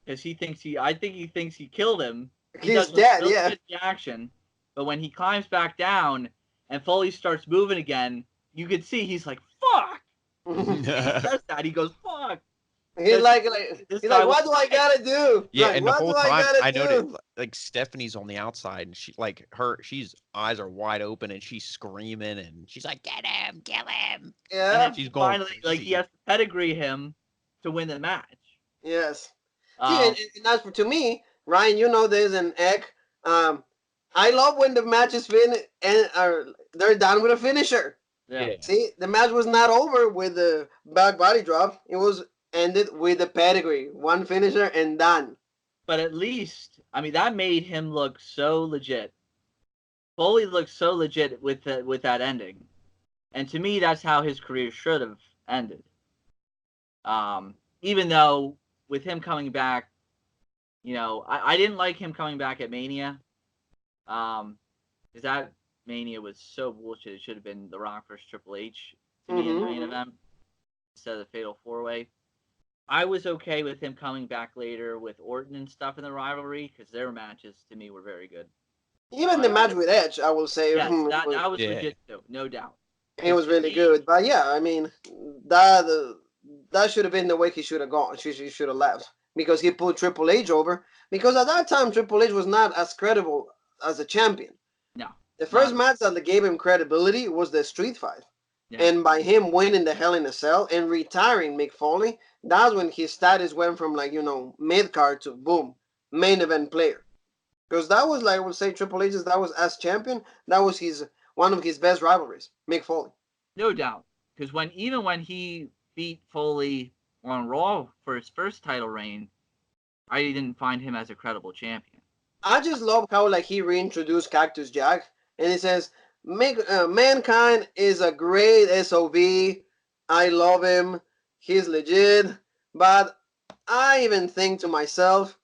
because I think he thinks he killed him. He He's does a dead. really Yeah. good reaction, but when he climbs back down and Foley starts moving again, you can see he's like, "Fuck!" He says that. He goes, "Fuck!" He's like what do I gotta do? Yeah, like, and the what whole do time gotta I do? noticed like Stephanie's on the outside and she's eyes are wide open and she's screaming and she's like, "Get him, kill him!" And Yeah. then She's going finally, like he crazy. has to pedigree him to win the match. Yes. Um, See, and that's to me, Ryan. You know this, and Eck. I love when the match is finished and they're done with a finisher. yeah. See, the match was not over with the back body drop. It was ended with the pedigree, one finisher and done. But at least, I mean, that made him look so legit. Foley looked so legit with that ending, and to me, that's how his career should have ended. Even though with him coming back, I didn't like him coming back at Mania, because that Mania was so bullshit. It should have been The Rock versus Triple H to me in the main event instead of the Fatal 4-Way. I was okay with him coming back later with Orton and stuff in the rivalry because their matches to me were very good. Even the match with Edge, I will say, Yes, that was Yeah. legit too, no doubt. it was really good. But yeah, I mean, that should have been the way he should have gone. He should have left because he put Triple H over. Because at that time, Triple H was not as credible as a champion. No. The first match that gave him credibility was the street fight. Yeah. And by him winning the Hell in a Cell and retiring Mick Foley, that's when his status went from mid card to boom, main event player. Because that was I would say Triple H's that was as champion, that was one of his best rivalries, Mick Foley. No doubt. Because even when he beat Foley on Raw for his first title reign, I didn't find him as a credible champion. I just love how he reintroduced Cactus Jack and he says Mankind is a great SOB. I love him. He's legit. But I even think to myself,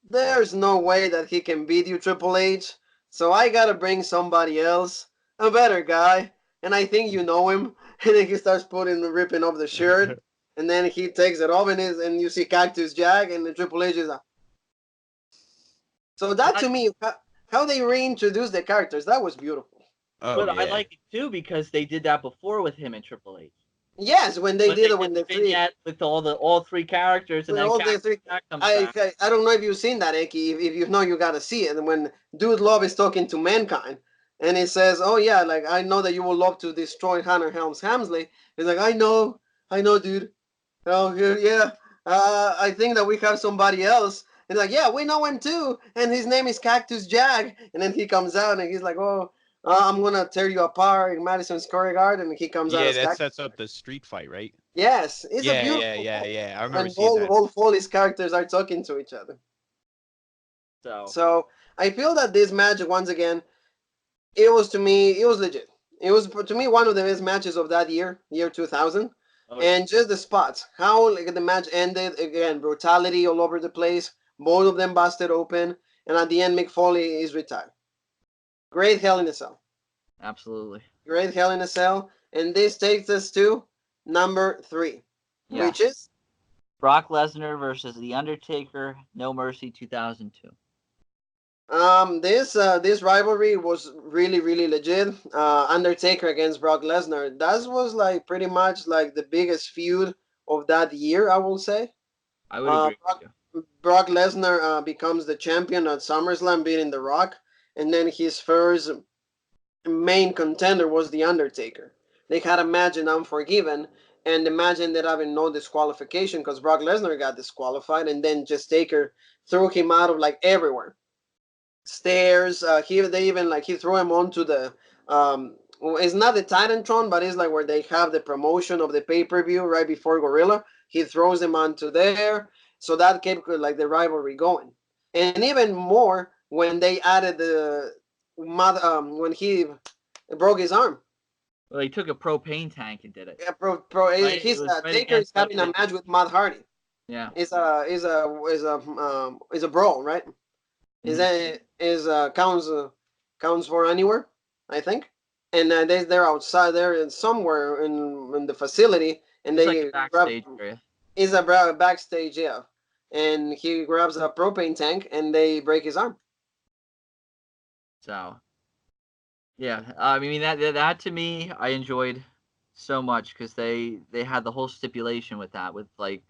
there's no way that he can beat you, Triple H. So I gotta bring somebody else, a better guy. And I think you know him. And then he starts ripping off the shirt. And then he takes it off and you see Cactus Jack and the Triple H is So that to me, how they reintroduced the characters, that was beautiful. Oh, But yeah. I like it too because they did that before with him and Triple H. Yes, when they did it when the the three with all three characters and then all the Cactus three. Jack comes back. I don't know if you've seen that, Eki. If you know, you gotta see it. And when Dude Love is talking to Mankind, and he says, "Oh yeah, I know that you will love to destroy Hunter Helms Hamsley." He's like, "I know, dude. Oh yeah. I think that we have somebody else." And like, "Yeah, we know him too, and his name is Cactus Jack." And then he comes out and he's like, "Oh, I'm gonna tear you apart in Madison Square Garden." And he comes out Yeah, as that Cactus. sets up the street fight, right? Yes, it's a Yeah, beautiful. yeah. I remember And seeing that. all Foley's characters are talking to each other. So I feel that this match, once again, it was legit. It was to me one of the best matches of that year 2000. And just the spots, how the match ended, again, brutality all over the place. Both of them busted open, and at the end, Mick Foley is retired. Great Hell in a Cell. Absolutely. Great Hell in a Cell. And this takes us to number 3, Yeah. which is Brock Lesnar versus The Undertaker, No Mercy 2002. this rivalry was really legit. Undertaker against Brock Lesnar. That was like pretty much like the biggest feud of that year, I will say. I would agree Brock, with Brock Lesnar becomes the champion at SummerSlam, beating The Rock, and then his first main contender was The Undertaker. They had a match in Unforgiven, and the match ended up in no disqualification because Brock Lesnar got disqualified, and then just Taker threw him out of like everywhere, stairs. They even like he threw him onto the it's not the Titantron, but it's like where they have the promotion of the pay-per-view right before Gorilla. He throws him onto there, so that kept like the rivalry going, and even more when they added the when he broke his arm. Well, he took a propane tank and did it. Yeah, Right? It he's was right Taker is against like having a match with Matt Hardy. yeah. Is a brawl, right? Is Mhm. that is counts for anywhere, I think. And they're outside there somewhere in the facility, and It's like a they grab backstage area. is a backstage, yeah. And he grabs a propane tank, and they break his arm. So yeah, I mean that to me I enjoyed so much because they had the whole stipulation with that with like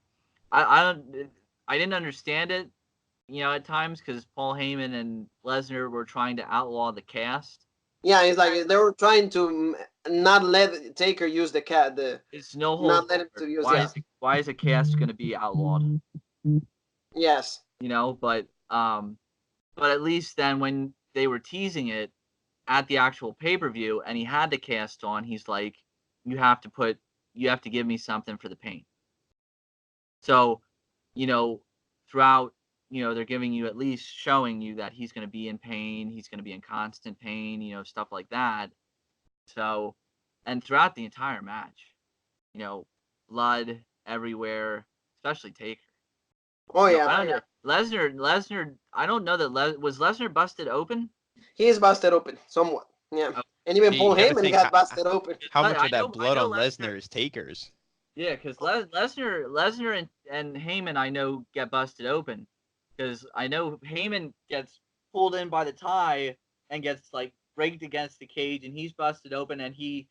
I don't I didn't understand it, at times because Paul Heyman and Lesnar were trying to outlaw the cast. Yeah, it's like they were trying to not let Taker use the cat, the It's no holds not let him barred. to use. Why Yeah, is why is a cast going to be outlawed? yes, But at least then when they were teasing it at the actual pay-per-view and he had the cast on, he's like, you have to put you have to give me something for the pain. So, you know, throughout, they're giving you at least showing you that he's going to be in pain, he's going to be in constant pain, stuff like that. So, and throughout the entire match, you know, blood everywhere, especially Taker. oh yeah, I don't know. Lesnar, I don't know that was Lesnar busted open? he is busted open somewhat. Yeah, Oh, and even Yeah, you Paul got to Heyman think got busted open. how much I of that know, I blood know on Lesnar. Lesnar is Taker's. Yeah, because Lesnar and Heyman, I know, get busted open because I know Heyman gets pulled in by the tie and gets like raked against the cage, and he's busted open, and he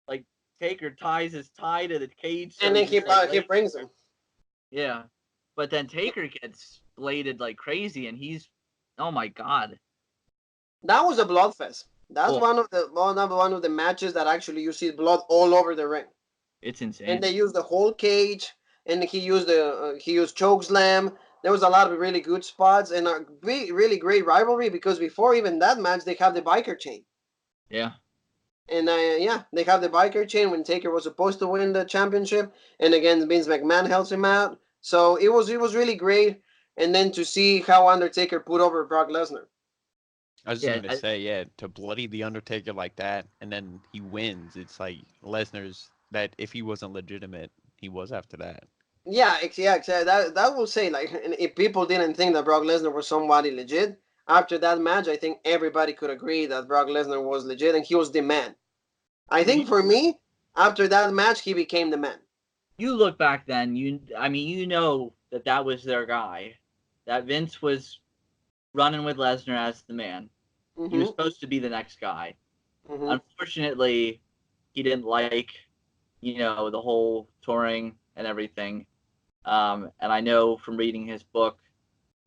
like Taker ties his tie to the cage, so And then he just like he lays brings there. him. Yeah, but then Taker gets bladed like crazy, and he's oh my god, That was a blood fest. That's oh, one of the matches that actually you see blood all over the ring. it's And insane. they used the whole cage, and he used choke slam. There was a lot of really good spots and a really great rivalry because before even that match they have the biker chain. Yeah, And yeah, they have the biker chain when Taker was supposed to win the championship, and again Vince McMahon helps him out. So it was really great. And then to see how Undertaker put over Brock Lesnar. I was just yeah, gonna say, yeah, to bloody the Undertaker like that, and then he wins. It's like Lesnar's that if he wasn't legitimate, he was after that. Yeah, exactly. That will say like if people didn't think that Brock Lesnar was somebody legit after that match, I think everybody could agree that Brock Lesnar was legit and he was the man. I you think for me, after that match, he became the man. you look back then, I mean, that was their guy, that Vince was running with Lesnar as the man. He was Hmm. supposed to be the next guy. Hmm. Unfortunately, he didn't like, the whole touring and everything. And I know from reading his book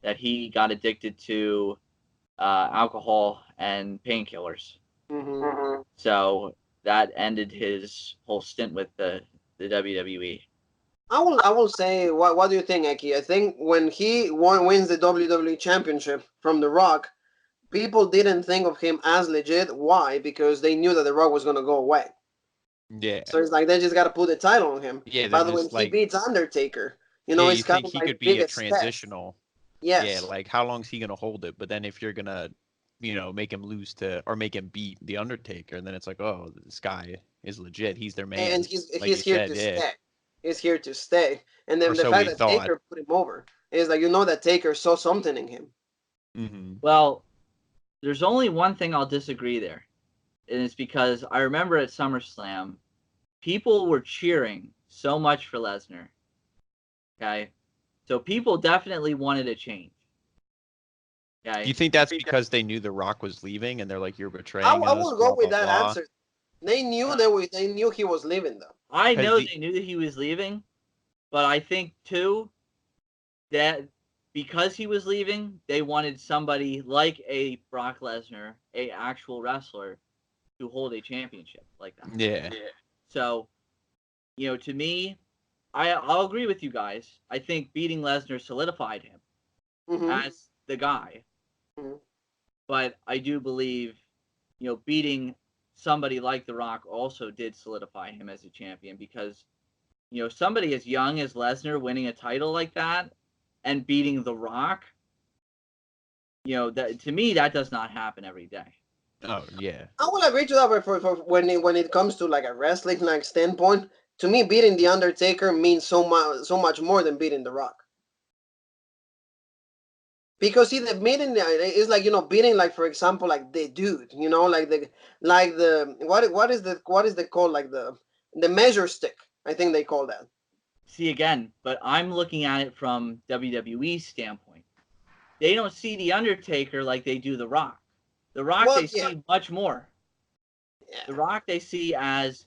that he got addicted to alcohol and painkillers. Hmm. So that ended his whole stint with the WWE. I will say what do you think, Eki? I think when he wins the WWE Championship from The Rock, people didn't think of him as legit. Why? Because they knew that The Rock was gonna go away. Yeah, So it's like they just got to put the title on him. yeah, they're But when just he like, beats Undertaker, yeah, you it's kind think of he like could the be a biggest test. transitional. Yeah, Yes. like how long's he gonna hold it? But then if you're gonna, make him lose to or make him beat the Undertaker, then it's like, oh, this guy is legit. He's their And man, he's like you here said. to Yeah, stay. He's here to stay. And or then the so fact we that thought. Taker put him over is like that Taker saw something in him. Hmm. Well, there's only one thing I'll disagree there. and it's because I remember at SummerSlam, people were cheering so much for Lesnar. Okay, so people definitely wanted a change. Do you Okay, think that's because they knew The Rock was leaving and they're like, "You're betraying I us"? will go Blah with blah that blah. answer. They knew Uh, they knew he was leaving though. I Because know the they knew that he was leaving, but I think too that because he was leaving, they wanted somebody like a Brock Lesnar, a actual wrestler, to hold a championship like that. yeah. So, to me, I'll agree with you guys. I think beating Lesnar solidified him Hmm. as the guy, but I do believe, beating somebody like The Rock also did solidify him as a champion because, somebody as young as Lesnar winning a title like that and beating The Rock, that to me that does not happen every day. Oh yeah. I will agree to that, but for when it comes to like a wrestling like standpoint, to me beating the Undertaker means so much more than beating The Rock. Because see, the beating is like beating like for example like the dude, like the what is the called like the measure stick. I think they call that. See again, but I'm looking at it from WWE's standpoint. They don't see the Undertaker like they do The Rock. The Rock Well, they yeah, see much more. The yeah. Rock they see as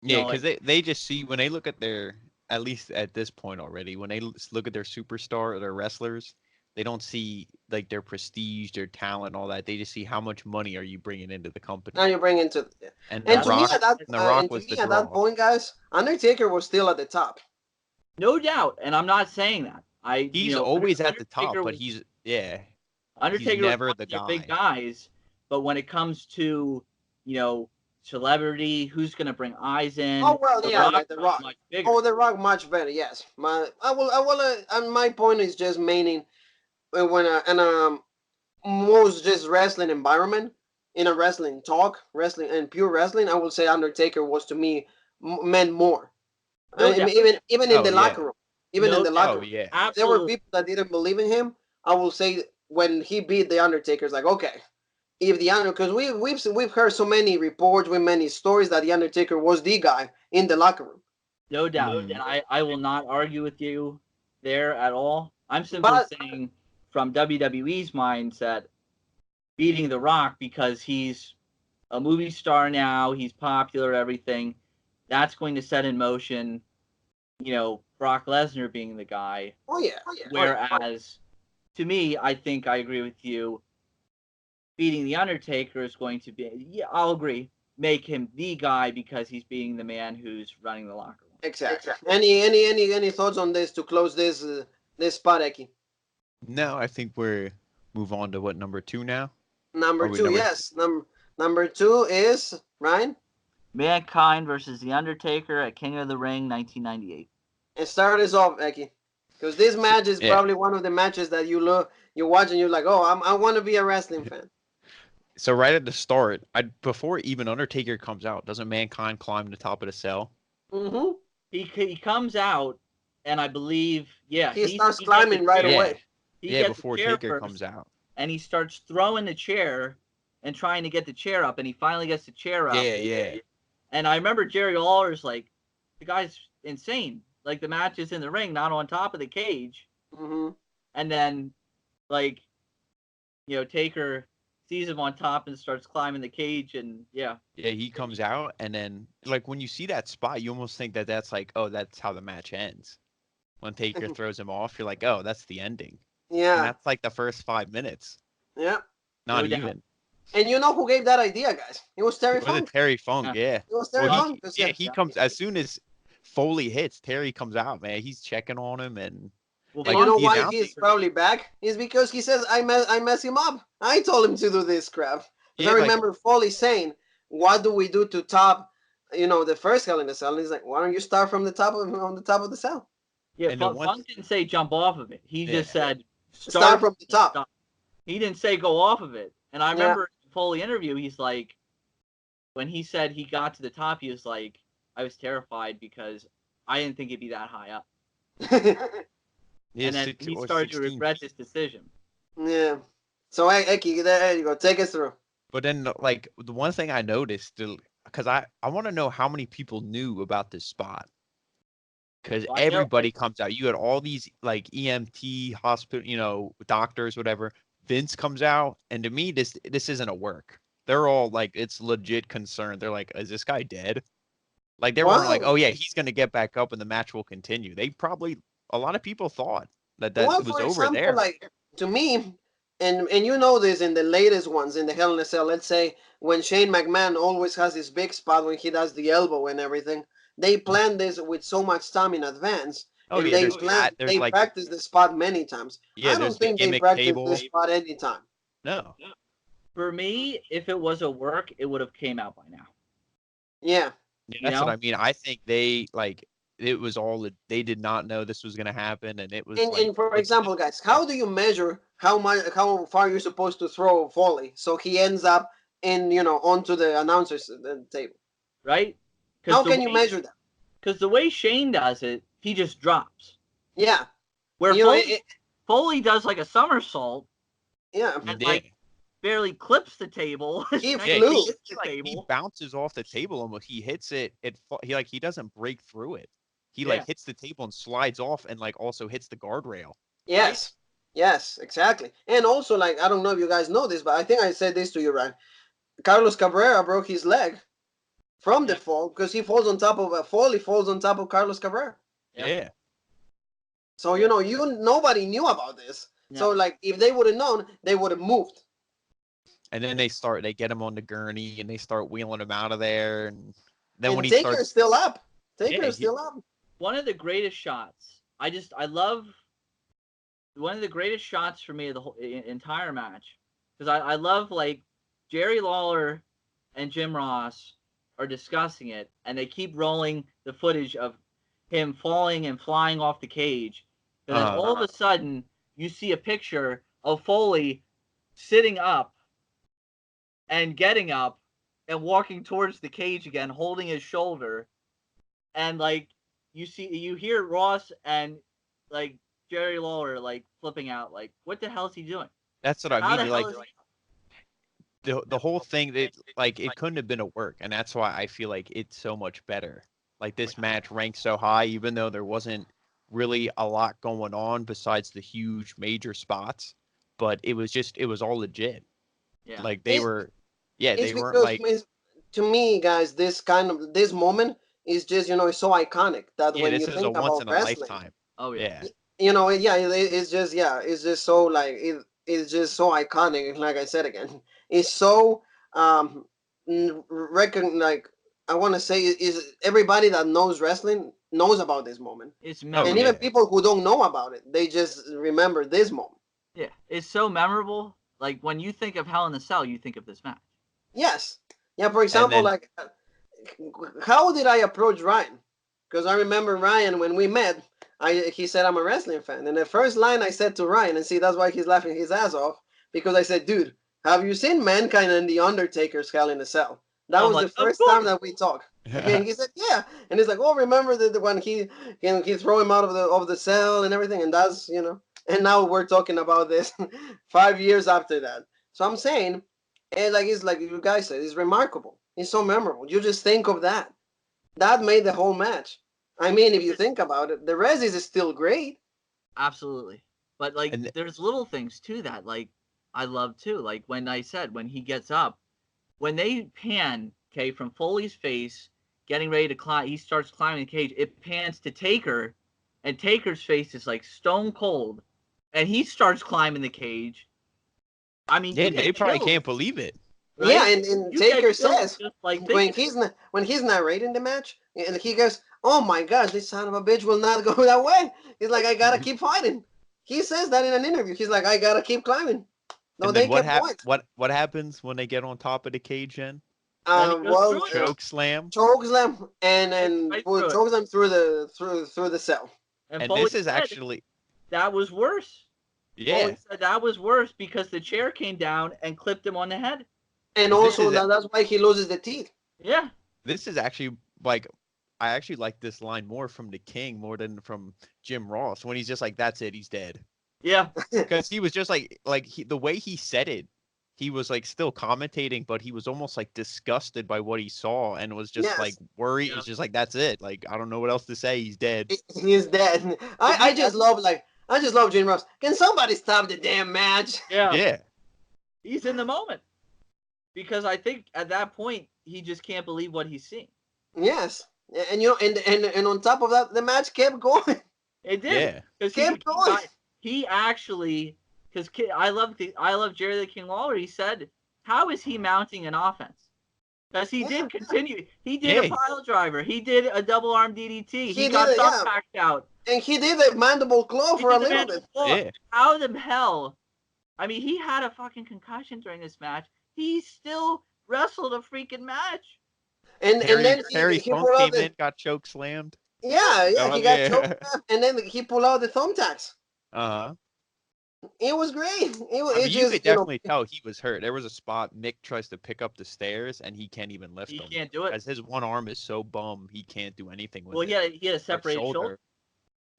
Yeah, because like they just see when they look at their, at least at this point already, when they look at their superstar or their wrestlers, they don't see like their prestige, their talent, all that. They just see how much money are you bringing into the Now company. you bring into yeah. And The And to that's me Rock, at that The Rock and to was the me at that draw. point, guys, Undertaker was still at the top. no doubt, and I'm not saying that. He's always at the top, Undertaker but was he's Undertaker was never one the of your big guy. guys, but when it comes to you know celebrity, who's going to bring eyes in, Oh well, The yeah, Rock like the was Rock. much bigger. Oh, the Rock much better. Yes, I will. And my point is just meaning when in a most just wrestling environment, in a wrestling talk, wrestling and pure wrestling, I would say Undertaker was to me meant more. No doubt, Even in Oh the yeah. locker room, even in no the doubt, locker Oh room, yeah. there were absolutely. people that didn't believe in him. I will say when he beat the Undertaker, it's like okay, if the Under because we've heard so many reports with many stories that the Undertaker was the guy in the locker room. No doubt. Hmm. And I will not argue with you there at all. I'm simply But saying from WWE's mindset, beating The Rock because he's a movie star now, he's popular, everything, that's going to set in motion, Brock Lesnar being the guy. oh yeah, Whereas to me, I think I agree with you. Beating The Undertaker is going to be, yeah, I'll agree, make him the guy because he's being the man who's running the locker room. exactly. Any thoughts on this to close this spot, Eki? No, I think we're move on to what, number two now? Number Or we two, number yes. Number two is Ryan. Mankind versus The Undertaker at King of the Ring 1998. And start us off, Eki, because this match is yeah. probably one of the matches that you watch and you're like, oh, I want to be a wrestling fan. So right at the start, before even Undertaker comes out, doesn't Mankind climb the top of the cell? Mm-hmm. He comes out, and I believe, yeah, He starts he gets the climbing right chair. Yeah. away. He Yeah, gets the before chair Taker first, comes out. and he starts throwing the chair and trying to get the chair up, and he finally gets the chair up. Yeah, yeah. And I remember Jerry Lawler's like, the guy's insane. Like the match is in the ring, not on top of the cage. Mm-hmm. And then, like, Taker sees him on top and starts climbing the cage, and yeah, Yeah, he comes out, and then like when you see that spot, you almost think that that's like, oh, that's how the match ends. When Taker throws him off, you're like, oh, that's the ending, and Yeah, that's like the first 5 minutes. yeah. Not no doubt. even. And you know who gave that idea, guys? It was Terry It was a Funk. Terry Funk, Yeah. yeah. It was Well, Terry Funk. yeah, he comes as soon as Foley hits. Terry comes out, man. He's checking on him, and Well, And like you know Funk the why even announcing. he's probably back? Is because he says I mess him up. I told him to do this crap. Because Yeah, I like remember Foley saying, "What do we do to top, the first Hell in a Cell?" And he's like, "Why don't you start from the top on the top of the cell? yeah, and the one. Funk didn't say jump off of it. He Yeah, just said Start start from the top." stop. He didn't say go off of it. And I Yeah. remember in the Foley interview, he's like, when he said he got to the top, he was like, I was terrified because I didn't think it'd be that high up. yeah, And then six he or started to 16. regret this decision. Yeah. So Eki, there you go. Take us through. But then, like, the one thing I noticed, because I want to know how many people knew about this spot. Because Find out. everybody comes out. You had all these like EMT hospital, doctors, whatever. Vince comes out, and to me, this isn't a work. They're all like, it's legit concern. They're like, is this guy dead? Like they weren't like, Well, oh yeah, he's gonna get back up and the match will continue. They probably a lot of people thought that well, it was for over example, there. like to me, and you know this in the latest ones in the Hell in a Cell. Let's say when Shane McMahon always has this big spot when he does the elbow and everything. They plan this with so much time in advance, Oh and yeah, there's pat. There's they like practice the spot many times. yeah, I there's don't the think they gimmick practice this table. spot anytime. No, For me, if it was a work, it would have came out by now. Yeah. yeah, You that's what know? I mean. I think they like it was all they did not know this was gonna happen, and it was And like for legit. example, guys, how do you measure how far you're supposed to throw Foley so he ends up in onto the announcers table? Right? Because How the can you way measure that? because the way Shane does it, he just drops. Yeah, Where you know, Foley does like a somersault yeah, and Yeah, like barely clips the table. he yeah, Technically flew. hits he the like he table. bounces off the table almost. He hits it. He doesn't break through it. He like Yeah. hits the table and slides off, and like also hits the guardrail. Right? Yes, yes, exactly. And also, like, I don't know if you guys know this, but I think I said this to you, Ryan. Carlos Cabrera broke his leg from the Yep. fall because he falls on top of a fall. He falls on top of Carlos Cabrera. Yep. Yeah, So Yep. nobody knew about this. So No. like, if they would have known, they would have moved. and then they get him on the gurney and they start wheeling him out of there, and then when And he Taker is starts, still up. Taker yeah, is still up. One of the greatest shots. I love one of the greatest shots for me of the whole entire match because I love like Jerry Lawler and Jim Ross are discussing it and they keep rolling the footage of him falling and flying off the cage, and then all of a sudden you see a picture of Foley sitting up and getting up and walking towards the cage again, holding his shoulder, and like you hear Ross and like Jerry Lawler like flipping out, like what the hell is he doing? that's what I How mean. the hell Like is the whole thing that like it couldn't have been a work, and that's why I feel like it's so much better. Like this match ranked so high, even though there wasn't really a lot going on besides the huge major spots, but it was all legit. yeah? Like It, yeah, it's they weren't because like, to me, guys, this moment is just it's so iconic that yeah, when this you is a think once about in a wrestling, lifetime. Oh yeah. Yeah, it's just so like it's just so iconic. Like I said again, it's so like I want to say is everybody that knows wrestling knows about this moment, It's oh and memorable. even yeah, people who don't know about it, they just remember this moment. Yeah, it's so memorable. Like when you think of Hell in a Cell, you think of this match. Yes, yeah. For and example, then like how did I approach Ryan? Because I remember Ryan when we met. He said I'm a wrestling fan, and the first line I said to Ryan, and see that's why he's laughing his ass off, because I said, "Dude, have you seen Mankind and the Undertaker's Hell in a Cell?" That I'm was the like, of first time course. that we talked, and he said, "Yeah," and he's like, "Oh, remember the when he throw him out of the cell and everything," and that's and now we're talking about this 5 years after that. So I'm saying, and like it's like you guys said, it's remarkable. It's so memorable. You just think of that. That made the whole match. I mean, if you think about it, the rest is still great. Absolutely. But like and there's little things too that like I love too. Like when I said when he gets up, when they pan, okay, from Foley's face, getting ready to climb, he starts climbing the cage. It pans to Taker, and Taker's face is like stone cold, and he starts climbing the cage. I mean, yeah, you they get probably chills, can't believe it. Yeah, right? and You get Taker chills says just like when thinking. he's narrating the match, and he goes, "Oh my gosh, this son of a bitch will not go that way." He's like, "I gotta keep fighting." He says that in an interview. He's like, "I gotta keep climbing." No, And they then kept going. what happens when they get on top of the cage? Then Then he goes Well, through it, choke slam. chokes them right, and right well, through it. chokes them through the cell. And And Foley this is said actually that was worse. yeah, Foley said that was worse because the chair came down and clipped him on the head. And and this also is that's why he loses the teeth. Yeah. this is actually like I actually like this line more from the King more than from Jim Ross when he's just like, "That's it, he's dead." Yeah. Because he was just like the way he said it he was like still commentating, but he was almost like disgusted by what he saw and was just like Yes, worried. Yeah. It's just like that's it. Like I don't know what else to say. He's dead. he's dead. I just love Jim Ross. Can somebody stop the damn match? Yeah. Yeah. He's in the moment. Because I think at that point he just can't believe what he's seeing. Yes, and and on top of that, the match kept going. It did. Yeah. Because Kept going. he actually, because I love Jerry the King Lawler. He said, how is he mounting an offense? Because he did continue. He did a Yeah. pile driver. He did a double arm DDT. He did got it, yeah. thumbtacked out. And he did a mandible claw for a little bit. Yeah. How the hell? I mean, he had a fucking concussion during this match. He still wrestled a freaking match. And then Terry he Funk pulled out came in, the got choke slammed. yeah, Oh, he got yeah. choked up, and then he pulled out the thumbtacks. Uh-huh. It was great. It I mean, just you could definitely tell he was hurt. There was a spot Mick tries to pick up the stairs and he can't even lift He them. can't do it. As his one arm is so bum, he can't do anything with Well, it. he had a Or separated shoulder.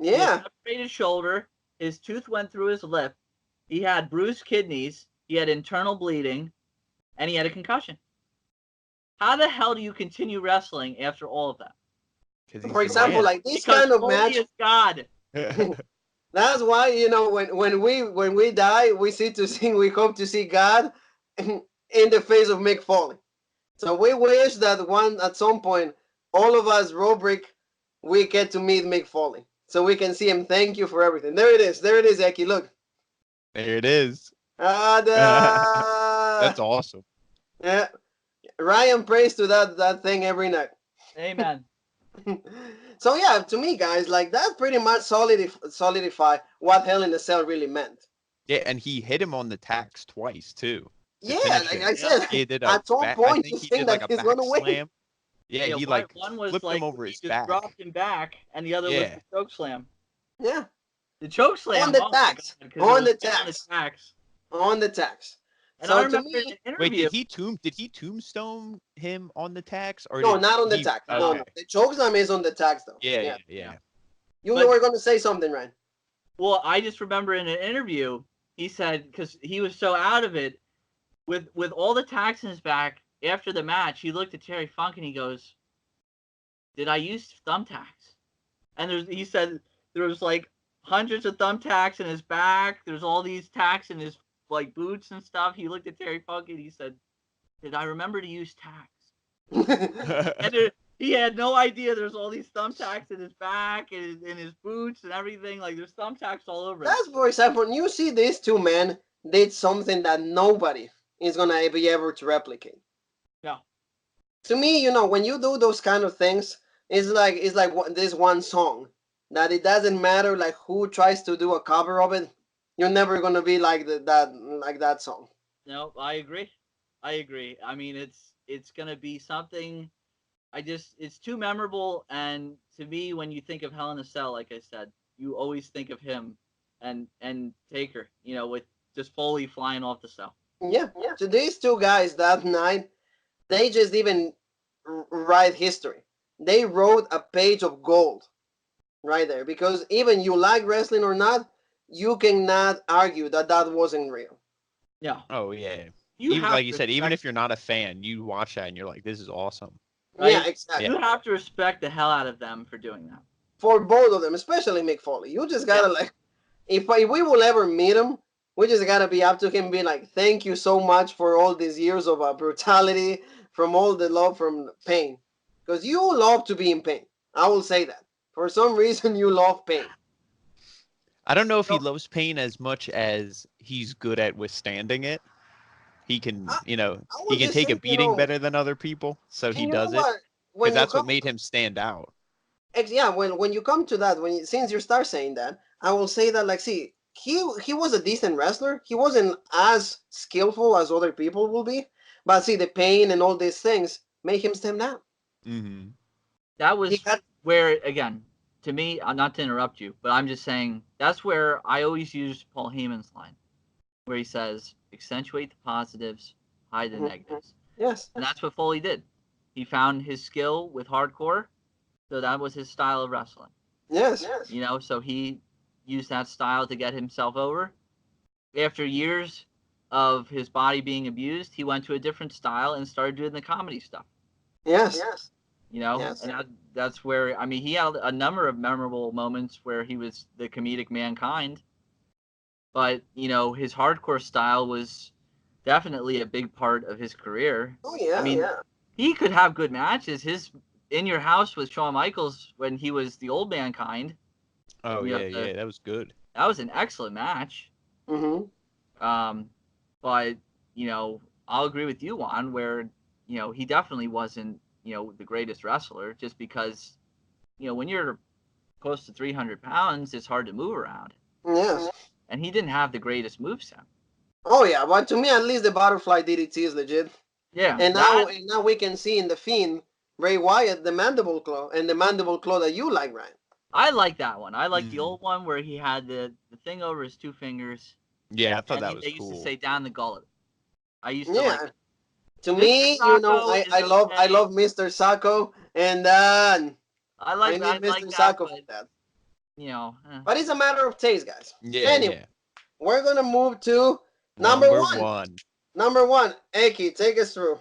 He had yeah. a separated shoulder. His tooth went through his lip. He had bruised kidneys. He had internal bleeding, and he had a concussion. How the hell do you continue wrestling after all of that? 'Cause he's For the example, man. like this Because kind of holy match. is God. That's why when we die, we hope to see God in the face of Mick Foley. So we wish that at some point, all of us, Robrick, we get to meet Mick Foley, so we can see him. Thank you for everything. There it is, Eki. Look. There it is. That's That's awesome. Yeah, Ryan prays to that thing every night. Amen. So yeah, to me, guys, like that pretty much solidify what Hell in a Cell really meant. Yeah, and he hit him on the tax twice too. Yeah, finish like him. I said, He did at some I point think you he think did like that a he's back gonna win. slam. Yeah, he like one was flipped like him over he his just back. dropped him back, and the other was Yeah. the choke slam. Yeah, The choke slam on the oh my tax, God, 'cause it on was the on tax, tax. on the tax. And So I to remember in me, an Wait, interview. did he tombstone him on the tax or no, did not on the he, tax. Okay. No, the chokeslam is on the tax though. Yeah. You But- were gonna say something, Ryan. Well, I just remember in an interview he said because he was so out of it with all the tax in his back after the match, he looked at Terry Funk and he goes, "Did I use thumbtacks?" And he said there was like hundreds of thumbtacks in his back. There's all these tacks in his like boots and stuff. He looked at Terry Funk and he said, "Did I remember to use tacks?" And he had no idea there's all these thumbtacks in his back and in his boots and everything. Like there's thumbtacks all over. That's, for example, you see these two men did something that nobody is gonna be able to replicate. No. To me, when you do those kind of things, it's like this one song that it doesn't matter like who tries to do a cover of it, you're never gonna be like that song. No, I agree. I mean, it's gonna be something. It's too memorable, and to me, when you think of Hell in a Cell, like I said, you always think of him and Taker, with just Foley flying off the cell. Yeah. So these two guys that night, they just even write history. They wrote a page of gold right there because even you like wrestling or not, you cannot argue that wasn't real. Yeah. Oh yeah. You Even have like to you said, even respect- if you're not a fan, you watch that and you're like, this is awesome. Right? Yeah, exactly. You have to respect the hell out of them for doing that. For both of them, especially Mick Foley. You just gotta if we will ever meet him, we just gotta be up to him and be like, thank you so much for all these years of brutality, from all the love from pain. Because you love to be in pain. I will say that. For some reason, you love pain. I don't know if he loves pain as much as he's good at withstanding it. He can, he would can just take say, a beating better than other people, so and he you does know it. what? Because that's what made him stand out. Yeah, when you come to that, since you start saying that, I will say that see, he was a decent wrestler. He wasn't as skillful as other people will be, but see, the pain and all these things make him stand out. Mm-hmm. That was where, again, to me, not to interrupt you, but I'm just saying that's where I always use Paul Heyman's line, where he says, accentuate the positives, hide the negatives. Yes. And that's what Foley did. He found his skill with hardcore, so that was his style of wrestling. Yes. So he used that style to get himself over. After years of his body being abused, he went to a different style and started doing the comedy stuff. Yes. You know, Yes. and that's where, I mean, he had a number of memorable moments where he was the comedic Mankind, but you know, his hardcore style was definitely a big part of his career. Oh yeah. I mean, he could have good matches. His In Your House with Shawn Michaels when he was the old Mankind. Oh You know, yeah, that was good. that was an excellent match. Mm-hmm. But you know, I'll agree with you on where, you know, he definitely wasn't, you know, the greatest wrestler, just because, you know, when you're close to 300 pounds, it's hard to move around, Yes. and he didn't have the greatest moveset. Oh yeah, but to me at least the butterfly DDT is legit. Yeah, And that now we can see in the Fiend Bray Wyatt the mandible claw and the mandible claw that you like, Ryan. I like that one. I like the Mhm. old one where he had the thing over his two fingers, Yeah, I thought and that was they used to cool. say down the gullet. I used to like Yeah. it. To Mr. me, you know, Sacco is I okay. love Mr. Sacco, and I need I like Mr. that, Sacco for but that. you know, But it's a matter of taste, guys. Yeah, Anyway, yeah. we're gonna move to number Number one. one, Number one, Eki, take us through.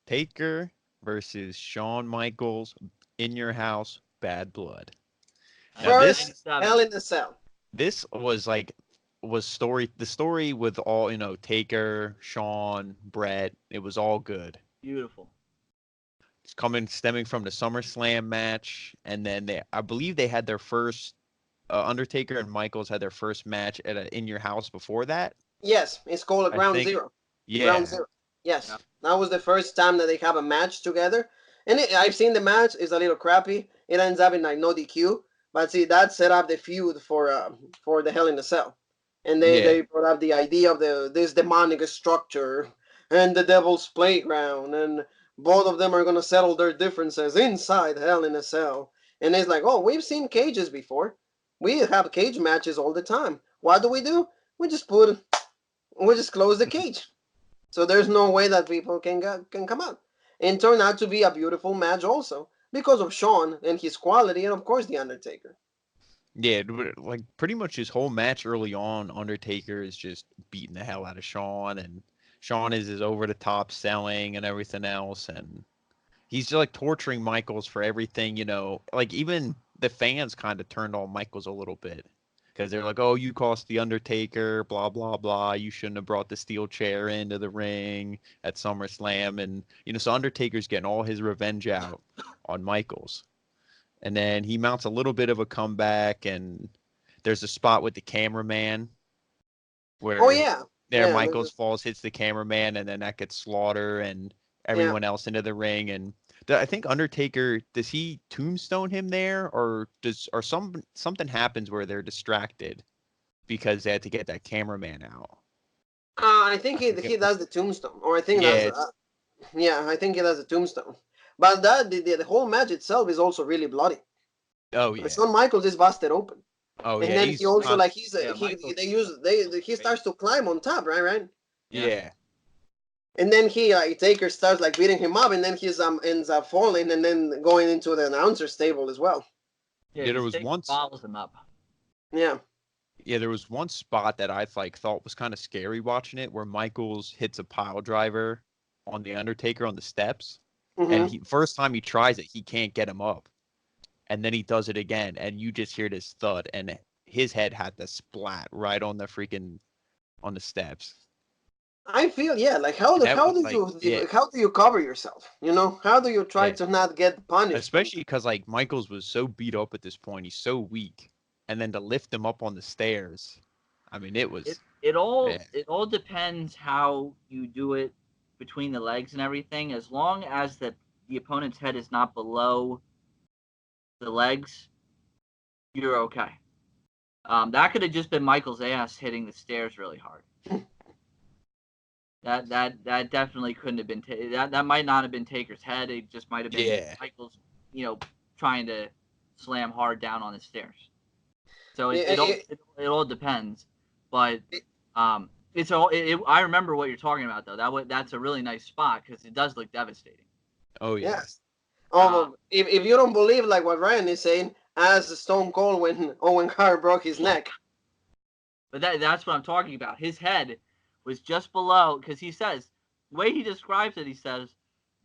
Taker versus Shawn Michaels, In Your House, Bad Blood. Now First, 97. Hell in the Cell. this was like the story with all, you know, Taker, Shawn, Brett. It was all good. Beautiful. It's coming stemming from the SummerSlam match, and then I believe they had their first Undertaker and Michaels had their first match at In Your House before that. Yes, it's called a I Ground think. Zero. Ground Yeah, Zero. Yes, Yeah. that was the first time that they have a match together. And I've seen the match. It's a little crappy. It ends up in like no DQ. But see, that set up the feud for the Hell in the Cell. And yeah, they brought up the idea of this demonic structure and the Devil's Playground, and both of them are gonna settle their differences inside Hell in a Cell. And it's like, oh, we've seen cages before. We have cage matches all the time. What do? We just we just close the cage. So there's no way that people can come out. And turned out to be a beautiful match also because of Shawn and his quality, and of course the Undertaker. yeah. Like pretty much his whole match early on, Undertaker is just beating the hell out of Shawn, and Shawn is over the top selling and everything else, and he's just like torturing Michaels for everything, you know. Like even the fans kind of turned on Michaels a little bit because they're like, "Oh, you cost the Undertaker, blah blah blah. You shouldn't have brought the steel chair into the ring at SummerSlam." And you know, so Undertaker's getting all his revenge out on Michaels, and then he mounts a little bit of a comeback, and there's a spot with the cameraman Oh where yeah, there yeah, Michaels falls, hits the cameraman, and then that gets Slaughter and yeah. everyone else into the ring. And I think Undertaker, does he tombstone him there, or something happens where they're distracted because they had to get that cameraman out? I think I forget he what. does the tombstone, or I think Yeah, that's it's yeah, I think he does the tombstone. But the whole match itself is also really bloody. oh yeah, Shawn Michaels is busted open, oh and yeah. then he He's also like he's Yeah, he Michaels. they use they he starts to climb on top, right? yeah. And then Taker starts like beating him up, and then he's ends up falling, and then going into the announcer's table as well. Yeah, Yeah, there because was Taker once. follows him up. Yeah. Yeah, there was one spot that I like thought was kind of scary watching it, where Michaels hits a pile driver on the Undertaker on the steps, and Mm-hmm. he first time he tries it, he can't get him up, and then he does it again, and you just hear this thud, and his head had to splat right on the freaking on the steps, I feel yeah, like and that how was do like yeah, you cover yourself? You know, how do you try yeah, to not get punished from especially because like Michaels was so beat up at this point, he's so weak, and then to lift him up on the stairs, I mean it It was it all yeah, it all depends how you do it between the legs and everything. As long as the opponent's head is not below the legs, you're okay. That could have just been Michael's ass hitting the stairs really hard. That definitely couldn't have been that might not have been Taker's head. It just might have been yeah, Michael's, you know, trying to slam hard down on the stairs. So yeah, it all depends, but it- it's all. I remember what you're talking about though. That's a really nice spot because it does look devastating. oh yeah. yes. Uh, If you don't believe like what Ryan is saying, as Stone Cold when Owen Hart broke his neck. but that's what I'm talking about. His head was just below, because he says, the way he describes it, he says,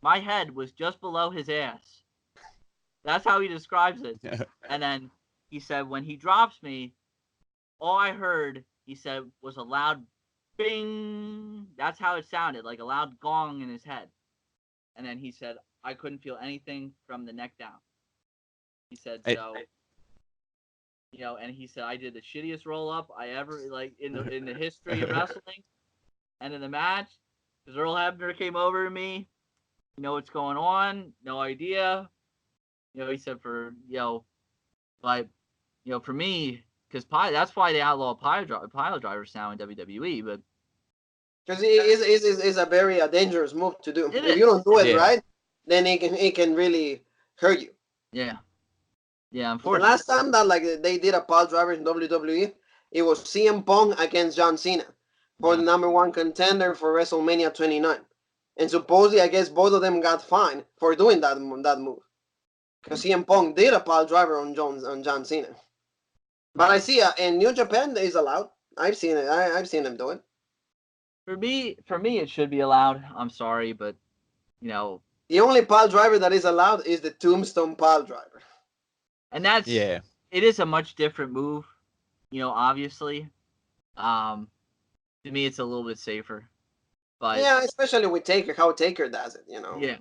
my head was just below his ass. That's how he describes it. And then he said, when he drops me, all I heard, he said, was a loud bing. That's how it sounded, like a loud gong in his head. And then he said, I couldn't feel anything from the neck down. He said, so, and he said, I did the shittiest roll up I ever, like, in the history of wrestling. And in the match, because Earl Hebner came over to me, what's going on, no idea. He said but, for me, because that's why they outlaw pile drivers now in WWE, but because it is a very dangerous move to do. If you don't do it right, then it can really hurt you. Yeah, unfortunately. The last time that they did a pile driver in WWE, it was CM Punk against John Cena for the #1 contender for WrestleMania 29, and supposedly I guess both of them got fined for doing that move, because CM Punk did a pile driver on John Cena. But I see in New Japan is allowed. I've seen it. I've seen them do it. For me, it should be allowed. I'm sorry, but the only pile driver that is allowed is the Tombstone pile driver. And that's it is a much different move, obviously. To me, it's a little bit safer. But yeah, especially with Taker, how Taker does it, Yeah.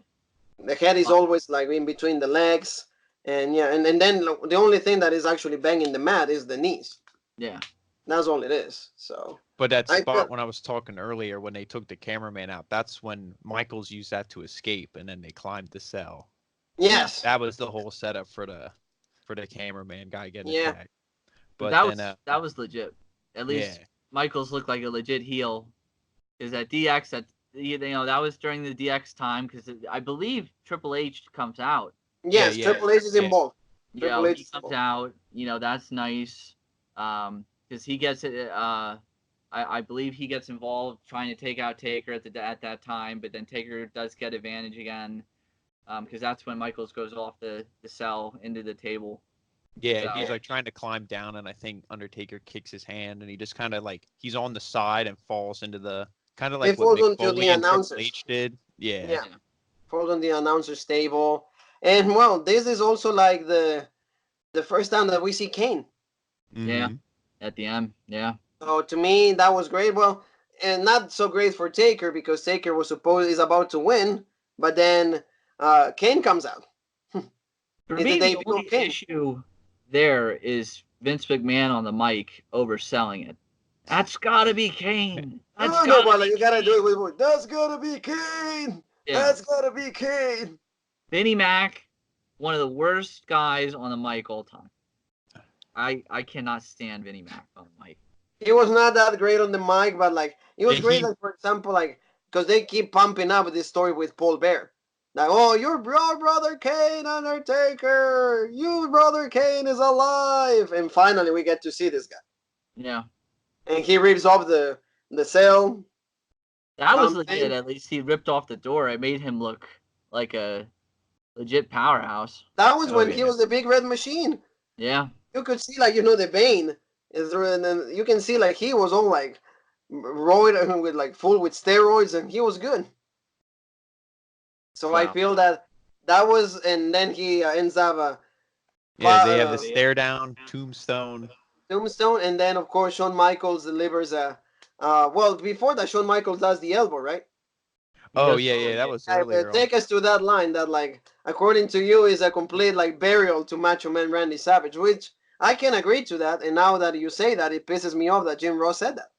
The head is always like in between the legs, and and then the only thing that is actually banging the mat is the knees. Yeah. That's all it is. So. But that spot when I was talking earlier, when they took the cameraman out, that's when Michaels used that to escape, and then they climbed the cell. Yes. That was the whole setup for the cameraman guy getting attacked. But that was legit. At least Michaels looked like a legit heel. Is that DX that was during the DX time, because I believe Triple H comes out. Yes, Triple H is involved. Triple H comes out. That's nice. Because he gets it. I believe he gets involved trying to take out Taker at that time, but then Taker does get advantage again, because that's when Michaels goes off the cell into the table. Yeah, so, he's like trying to climb down, and I think Undertaker kicks his hand, and he just kind of like he's on the side and falls into the kind of like what Mick Foley and Triple H did. Yeah. Falls on the announcer's table, and well, this is also like the first time that we see Kane. Mm-hmm. Yeah, at the end. Yeah. So to me, that was great. Well, and not so great for Taker, because Taker is about to win, but then Kane comes out. For me, the only issue there is Vince McMahon on the mic overselling it. That's gotta be Kane. You gotta do it with that's gotta be Kane. Yeah. That's gotta be Kane. Vinnie Mac, one of the worst guys on the mic all time. I cannot stand Vinnie Mac on the mic. He was not that great on the mic, but like he was great. Like, for example, like because they keep pumping up this story with Paul Bear. Like, oh, your brother Kane, Undertaker, your brother Kane is alive, and finally we get to see this guy. Yeah. And he rips off the cell. That was legit. At least he ripped off the door. It made him look like a legit powerhouse. That was when he was the Big Red Machine. Yeah. You could see like the vein. And then you can see like he was all like roided with like full with steroids, and he was good. So I feel that was, and then he ends up. They have the stare down, tombstone, and then of course Shawn Michaels delivers a. Well, before that, Shawn Michaels does the elbow, right? Oh yeah, that was earlier. Take us to that line that, like, according to you, is a complete like burial to Macho Man Randy Savage, which I can agree to that. And now that you say that, it pisses me off that Jim Ross said that.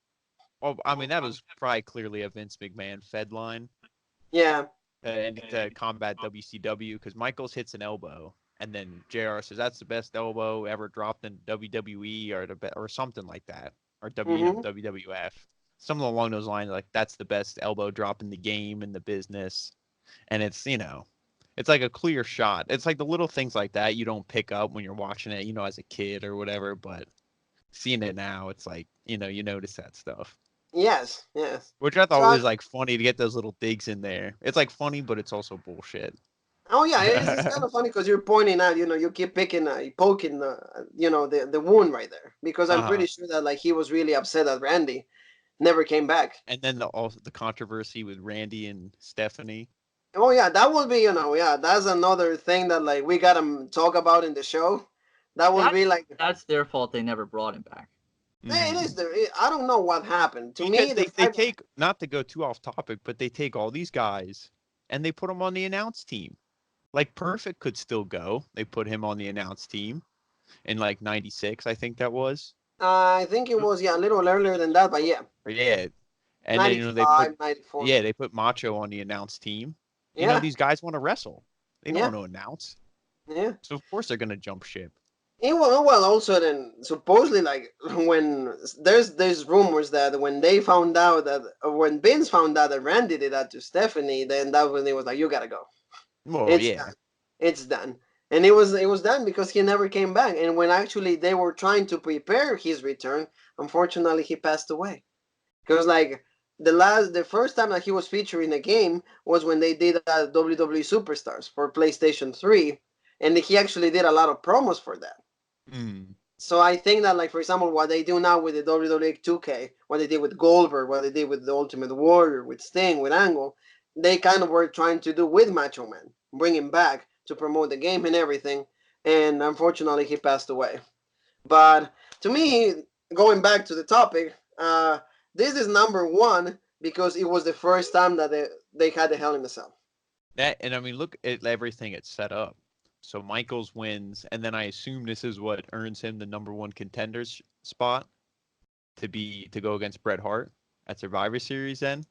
Well, I mean, that was probably clearly a Vince McMahon fed line. Yeah. And to combat WCW, because Michaels hits an elbow, and then JR says that's the best elbow ever dropped in WWE, or something like that, or WWF, something along those lines. Like, that's the best elbow drop in the game, in the business, and it's it's like a clear shot. It's like the little things like that you don't pick up when you're watching it, as a kid or whatever, but seeing it now, it's like you notice that stuff. Yes. Which I thought was like funny to get those little digs in there. It's like funny, but it's also bullshit. Oh yeah, it's kind of funny because you're pointing out, you keep poking the wound right there, because I'm pretty sure that like he was really upset at Randy, never came back. And then the controversy with Randy and Stephanie. Oh yeah, that will be, yeah, that's another thing that like we gotta talk about in the show. That will be like That's their fault. They never brought him back. it Mhm. is I don't know what happened. To Because me, they take, not to go too off topic, but they take all these guys and they put them on the announce team. Like Perfect could still go. They put him on the announce team in like '96, I think that was. I think it was, yeah, a little earlier than that, but yeah, But yeah, and then 95, 94. they put Macho on the announce team. Yeah, These guys want to wrestle. They don't yeah, want to announce. yeah. So of course they're gonna jump ship. Well, also then supposedly like when there's rumors that when they found out that when Vince found out that Randy did that to Stephanie, then that when he was like, you gotta go. Well, It's yeah. done. It's done. And it was done because he never came back. And when actually they were trying to prepare his return, unfortunately he passed away. Because like the first time that he was featured in a game was when they did WWE Superstars for PlayStation 3, and he actually did a lot of promos for that. Mm. So I think that, like, for example, what they do now with the WWE 2K, what they did with Goldberg, what they did with the Ultimate Warrior, with Sting, with Angle, they kind of were trying to do with Macho Man, bring him back to promote the game and everything. And unfortunately, he passed away. But to me, going back to the topic, this is number one because it was the first time that they had the Hell in a Cell. That, and I mean, look at everything it's set up. So Michaels wins, and then I assume this is what earns him the number one contenders spot to go against Bret Hart at Survivor Series. Then,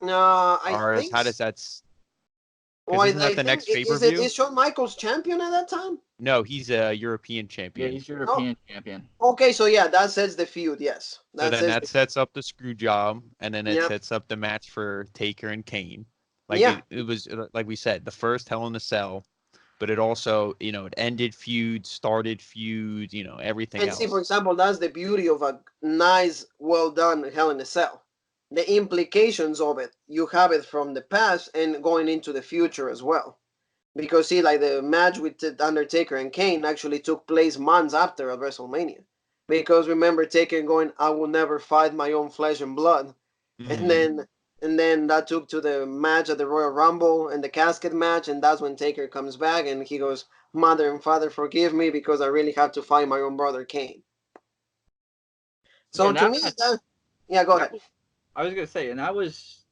I or think. how does that? Well, Isn't that I the think next pay per is it view? is Shawn Michaels champion at that time? No, he's a European Yeah, champion. he's European champion. Okay, so yeah, that sets the feud. Yes, So then that the sets up the screw job, and then it Yep. sets up the match for Taker and Kane. Like Yeah. it was like we said, the first Hell in a Cell, but it also, it ended feuds, started feuds, everything And else. see, for example, that's the beauty of a nice, well done Hell in a Cell. The implications of it, you have it from the past and going into the future as well. Because see, like the match with Undertaker and Kane actually took place months after at WrestleMania. Because remember Taker going, "I will never fight my own flesh and blood," and Mhm. then that took to the match at the Royal Rumble and the casket match, and that's when Taker comes back and he goes, "Mother and Father, forgive me because I really have to fight my own brother Kane." So And to me, yeah, go ahead. I was gonna say, and that was,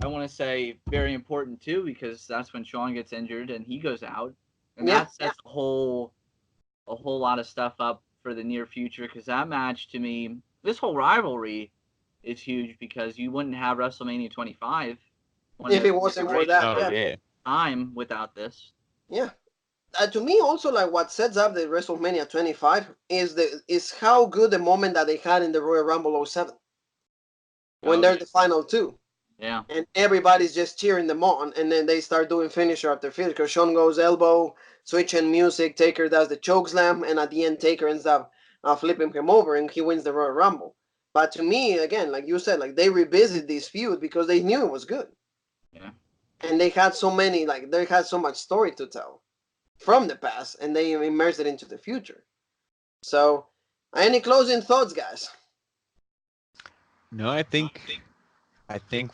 I want to say, very important too, because that's when Shawn gets injured and he goes out, and Yeah, that sets a whole lot of stuff up for the near future. Because that match, to me, this whole rivalry is huge because you wouldn't have WrestleMania 25 if it wasn't for that, Oh yeah, yeah. time without this. yeah. To me, also like what sets up the WrestleMania 25 is how good the moment that they had in the Royal Rumble 07 when Oh, they're yeah. the final two. Yeah. And everybody's just cheering them on, and then they start doing finisher after finisher. Because Shawn goes elbow, switch and music, Taker does the choke slam, and at the end, Taker ends up flipping him over, and he wins the Royal Rumble. But to me, again, like you said, like they revisit this feud because they knew it was good, Yeah. and they had so many, like they had so much story to tell from the past, and they immersed it into the future. So, any closing thoughts, guys? No, I think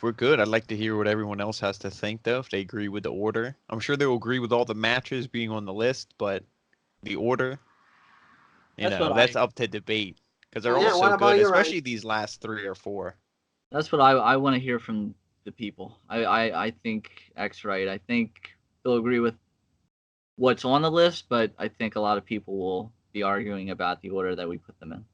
we're good. I'd like to hear what everyone else has to think, though, if they agree with the order. I'm sure they will agree with all the matches being on the list, but the order, that's up to debate because they're Yeah, all what so about good, you, Ryan? especially these last 3 or 4. That's what I want to hear from the people. I think X right. I think they'll agree with what's on the list, but I think a lot of people will be arguing about the order that we put them in.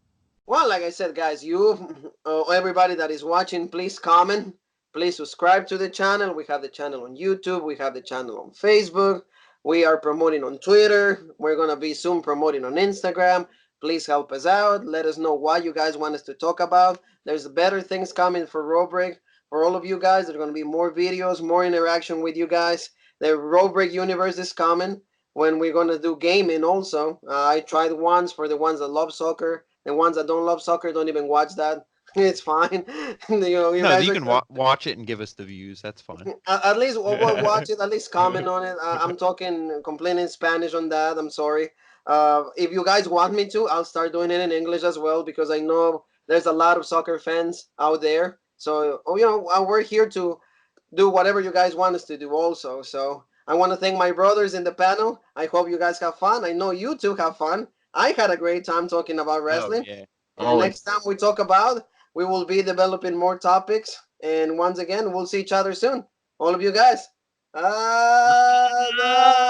Well, like I said, guys, everybody that is watching, please comment. Please subscribe to the channel. We have the channel on YouTube. We have the channel on Facebook. We are promoting on Twitter. We're going to be soon promoting on Instagram. Please help us out. Let us know what you guys want us to talk about. There's better things coming for Road Break. For all of you guys, there's going to be more videos, more interaction with you guys. The Road Break universe is coming when we're going to do gaming also. I tried once for the ones that love soccer. The ones that don't love soccer don't even watch that. It's fine. You No, guys you are can good. watch it and give us the views. That's fine. At least we'll watch it. At least comment on it. I'm talking complaining Spanish on that. I'm sorry. If you guys want me to, I'll start doing it in English as well because I know There's a lot of soccer fans out there. So, we're here to do whatever you guys want us to do also. So I want to thank my brothers in the panel. I hope you guys have fun. I know you two have fun. I had a great time talking about Oh wrestling. yeah. And Always. next time we talk about, we will be developing more topics. And once again, we'll see each other soon. All of you guys. Bye.